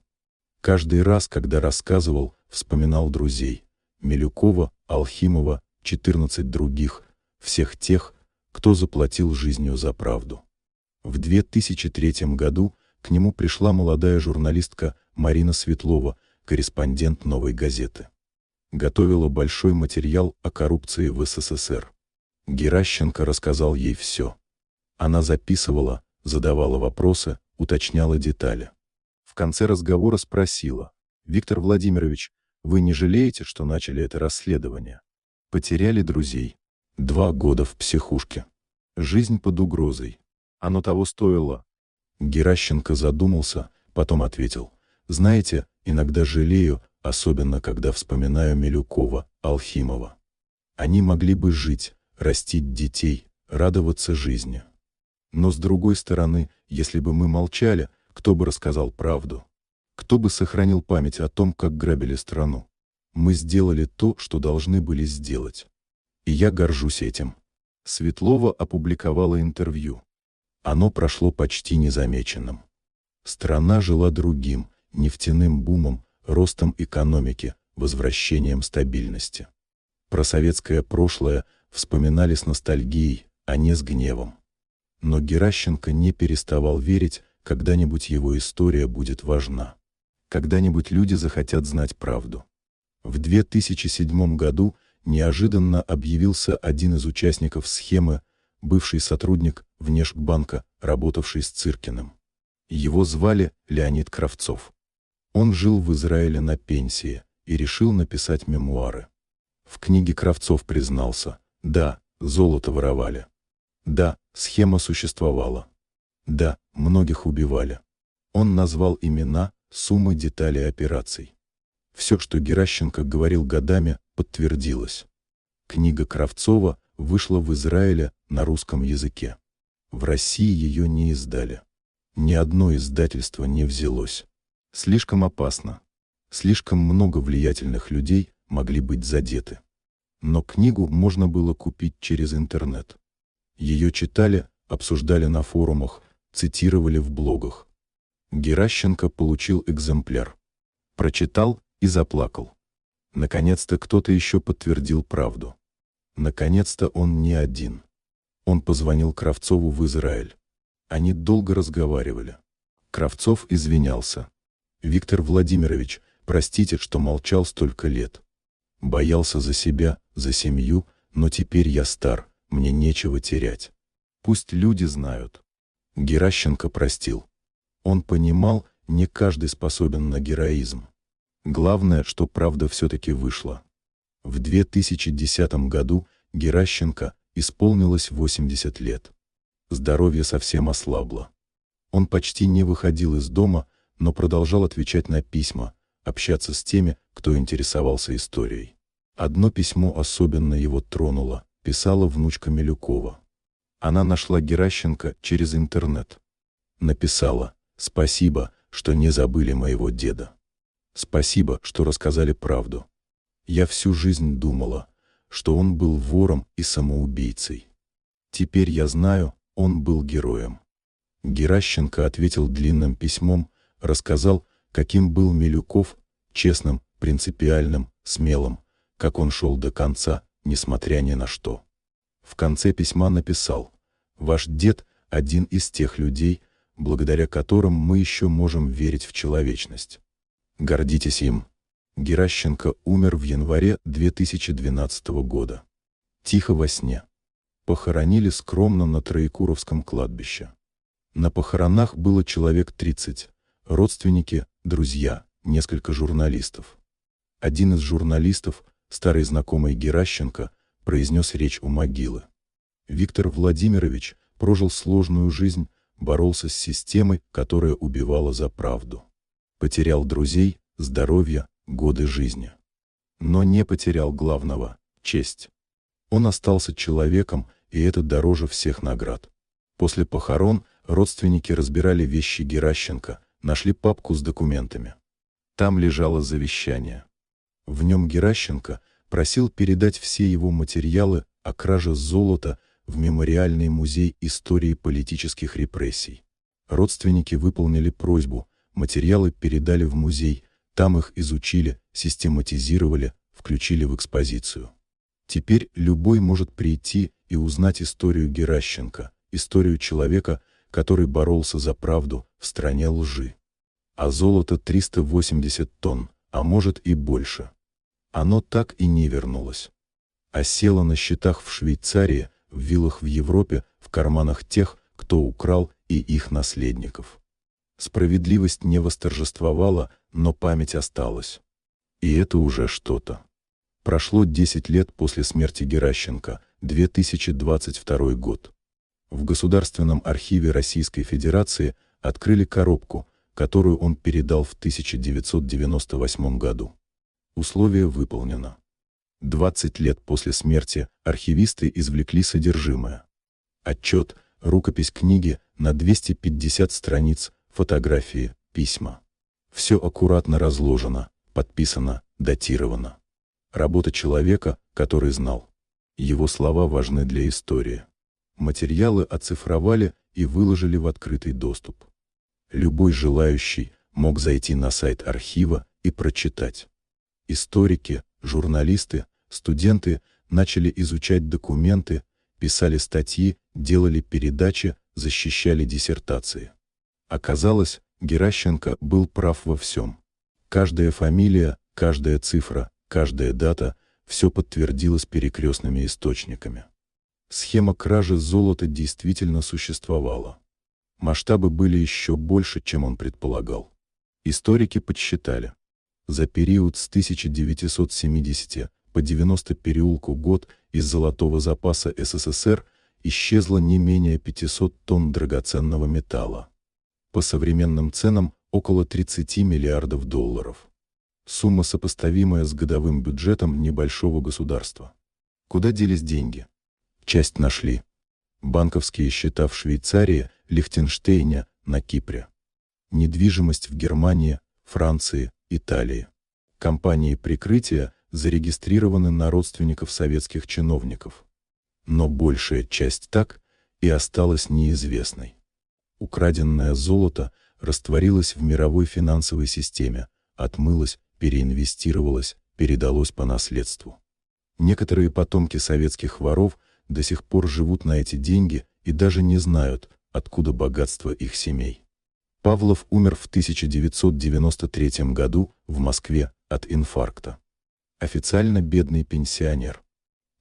Каждый раз, когда рассказывал, вспоминал друзей: Милюкова, Алхимова, 14 других, всех тех, кто заплатил жизнью за правду. В 2003 году к нему пришла молодая журналистка Марина Светлова, корреспондент «Новой газеты». Готовила большой материал о коррупции в СССР. Геращенко рассказал ей все. Она записывала, задавала вопросы, уточняла детали. В конце разговора спросила: «Виктор Владимирович, вы не жалеете, что начали это расследование? Потеряли друзей. 2 года в психушке. Жизнь под угрозой. Оно того стоило?» Геращенко задумался, потом ответил: «Знаете, иногда жалею, особенно когда вспоминаю Милюкова, Алхимова. Они могли бы жить, растить детей, радоваться жизни. Но с другой стороны, если бы мы молчали, кто бы рассказал правду? Кто бы сохранил память о том, как грабили страну? Мы сделали то, что должны были сделать. И я горжусь этим». Светлова опубликовала интервью. Оно прошло почти незамеченным. Страна жила другим, нефтяным бумом, ростом экономики, возвращением стабильности. Про советское прошлое вспоминали с ностальгией, а не с гневом. Но Геращенко не переставал верить, когда-нибудь его история будет важна. Когда-нибудь люди захотят знать правду. В 2007 году неожиданно объявился один из участников схемы, бывший сотрудник Внешбанка, работавший с Цыркиным. Его звали Леонид Кравцов. Он жил в Израиле на пенсии и решил написать мемуары. В книге Кравцов признался: да, золото воровали. Да, схема существовала. Да, многих убивали. Он назвал имена, суммы, детали операций. Все, что Геращенко говорил годами, подтвердилось. Книга Кравцова вышла в Израиле на русском языке. В России ее не издали. Ни одно издательство не взялось. Слишком опасно. Слишком много влиятельных людей могли быть задеты. Но книгу можно было купить через интернет. Ее читали, обсуждали на форумах, цитировали в блогах. Геращенко получил экземпляр. Прочитал и заплакал. Наконец-то кто-то еще подтвердил правду. Наконец-то он не один. Он позвонил Кравцову в Израиль. Они долго разговаривали. Кравцов извинялся. «Виктор Владимирович, простите, что молчал столько лет. Боялся за себя, за семью, но теперь я стар, мне нечего терять. Пусть люди знают». Геращенко простил. Он понимал, не каждый способен на героизм. Главное, что правда все-таки вышла. В 2010 году Геращенко исполнилось 80 лет. Здоровье совсем ослабло. Он почти не выходил из дома, но продолжал отвечать на письма, общаться с теми, кто интересовался историей. Одно письмо особенно его тронуло, писала внучка Милюкова. Она нашла Геращенко через интернет. Написала: «Спасибо, что не забыли моего деда. Спасибо, что рассказали правду. Я всю жизнь думала, что он был вором и самоубийцей. Теперь я знаю, он был героем». Геращенко ответил длинным письмом, рассказал, каким был Милюков, честным, принципиальным, смелым, как он шел до конца, несмотря ни на что. В конце письма написал: «Ваш дед – один из тех людей, благодаря которым мы еще можем верить в человечность. Гордитесь им». Геращенко умер в январе 2012 года. Тихо во сне. Похоронили скромно на Троекуровском кладбище. На похоронах было человек 30, родственники, друзья, несколько журналистов. Один из журналистов, старый знакомый Геращенко, произнес речь у могилы. Виктор Владимирович прожил сложную жизнь, боролся с системой, которая убивала за правду. Потерял друзей, здоровье, годы жизни. Но не потерял главного – честь. Он остался человеком, и это дороже всех наград. После похорон родственники разбирали вещи Геращенко, нашли папку с документами. Там лежало завещание. В нем Геращенко просил передать все его материалы о краже золота в Мемориальный музей истории политических репрессий. Родственники выполнили просьбу, материалы передали в музей, там их изучили, систематизировали, включили в экспозицию. Теперь любой может прийти и узнать историю Геращенко, историю человека, который боролся за правду в стране лжи. А золото 380 тонн, а может и больше. Оно так и не вернулось. Осело на счетах в Швейцарии, в виллах в Европе, в карманах тех, кто украл, и их наследников. Справедливость не восторжествовала, но память осталась. И это уже что-то. Прошло 10 лет после смерти Геращенко, 2022 год. В Государственном архиве Российской Федерации открыли коробку, которую он передал в 1998 году. Условие выполнено. 20 лет после смерти архивисты извлекли содержимое. Отчет, рукопись книги на 250 страниц, фотографии, письма. Все аккуратно разложено, подписано, датировано. Работа человека, который знал. Его слова важны для истории. Материалы оцифровали и выложили в открытый доступ. Любой желающий мог зайти на сайт архива и прочитать. Историки, журналисты, студенты начали изучать документы, писали статьи, делали передачи, защищали диссертации. Оказалось, Геращенко был прав во всем. Каждая фамилия, каждая цифра, каждая дата – все подтвердилось перекрестными источниками. Схема кражи золота действительно существовала. Масштабы были еще больше, чем он предполагал. Историки подсчитали. За период с 1970 по 90 переулку год из золотого запаса СССР исчезло не менее 500 тонн драгоценного металла. По современным ценам около 30 миллиардов долларов. Сумма, сопоставимая с годовым бюджетом небольшого государства. Куда делись деньги? Часть нашли. Банковские счета в Швейцарии, Лихтенштейне, на Кипре. Недвижимость в Германии, Франции, Италии. Компании прикрытия зарегистрированы на родственников советских чиновников. Но большая часть так и осталась неизвестной. Украденное золото растворилось в мировой финансовой системе, отмылось, переинвестировалось, передалось по наследству. Некоторые потомки советских воров до сих пор живут на эти деньги и даже не знают, откуда богатство их семей. Павлов умер в 1993 году в Москве от инфаркта. Официально бедный пенсионер.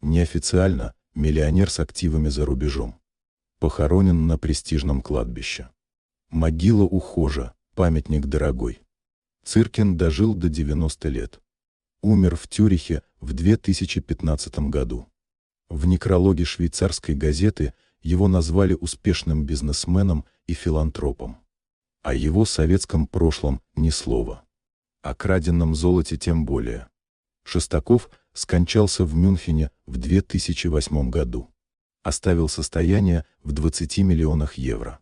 Неофициально миллионер с активами за рубежом. Похоронен на престижном кладбище. Могила ухожа, памятник дорогой. Циркин дожил до 90 лет. Умер в Цюрихе в 2015 году. В некрологе швейцарской газеты его назвали успешным бизнесменом и филантропом. О его советском прошлом ни слова. О краденном золоте тем более. Шестаков скончался в Мюнхене в 2008 году. Оставил состояние в 20 миллионах евро.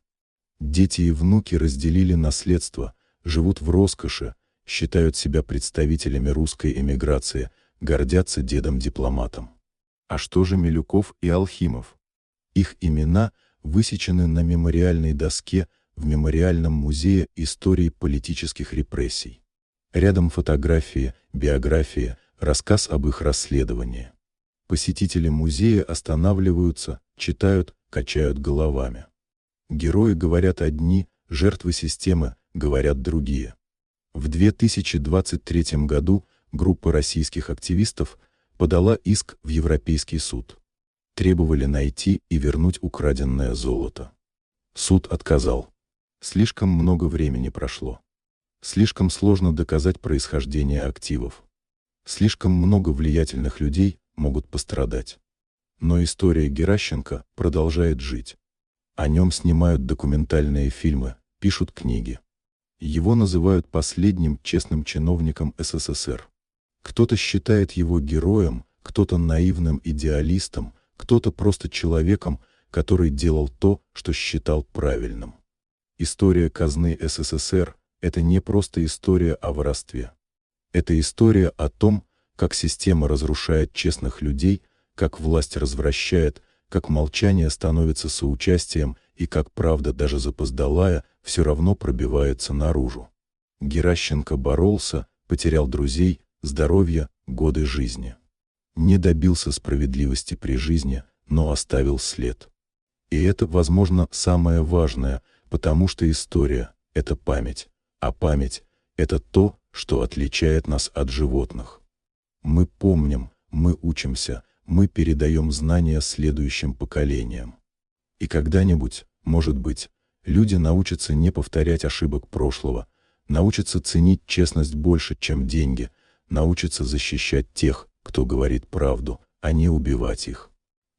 Дети и внуки разделили наследство, живут в роскоши, считают себя представителями русской эмиграции, гордятся дедом-дипломатом. А что же Милюков и Алхимов? Их имена высечены на мемориальной доске в Мемориальном музее истории политических репрессий. Рядом фотографии, биографии, рассказ об их расследовании. Посетители музея останавливаются, читают, качают головами. Герои говорят одни, жертвы системы говорят другие. В 2023 году группа российских активистов подала иск в Европейский суд. Требовали найти и вернуть украденное золото. Суд отказал. Слишком много времени прошло. Слишком сложно доказать происхождение активов. Слишком много влиятельных людей могут пострадать. Но история Геращенко продолжает жить. О нем снимают документальные фильмы, пишут книги. Его называют последним честным чиновником СССР. Кто-то считает его героем, кто-то наивным идеалистом, кто-то просто человеком, который делал то, что считал правильным. История казны СССР – это не просто история о воровстве. Это история о том, как система разрушает честных людей, как власть развращает, как молчание становится соучастием и как правда, даже запоздалая, все равно пробивается наружу. Геращенко боролся, потерял друзей, здоровье, годы жизни. Не добился справедливости при жизни, но оставил след. И это, возможно, самое важное, потому что история – это память, а память – это то, что отличает нас от животных. Мы помним, мы учимся, мы передаем знания следующим поколениям. И когда-нибудь, может быть, люди научатся не повторять ошибок прошлого, научатся ценить честность больше, чем деньги, научатся защищать тех, кто говорит правду, а не убивать их.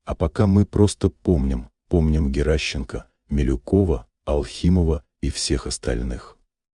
А пока мы просто помним Геращенко, Милюкова, Алхимова и всех остальных.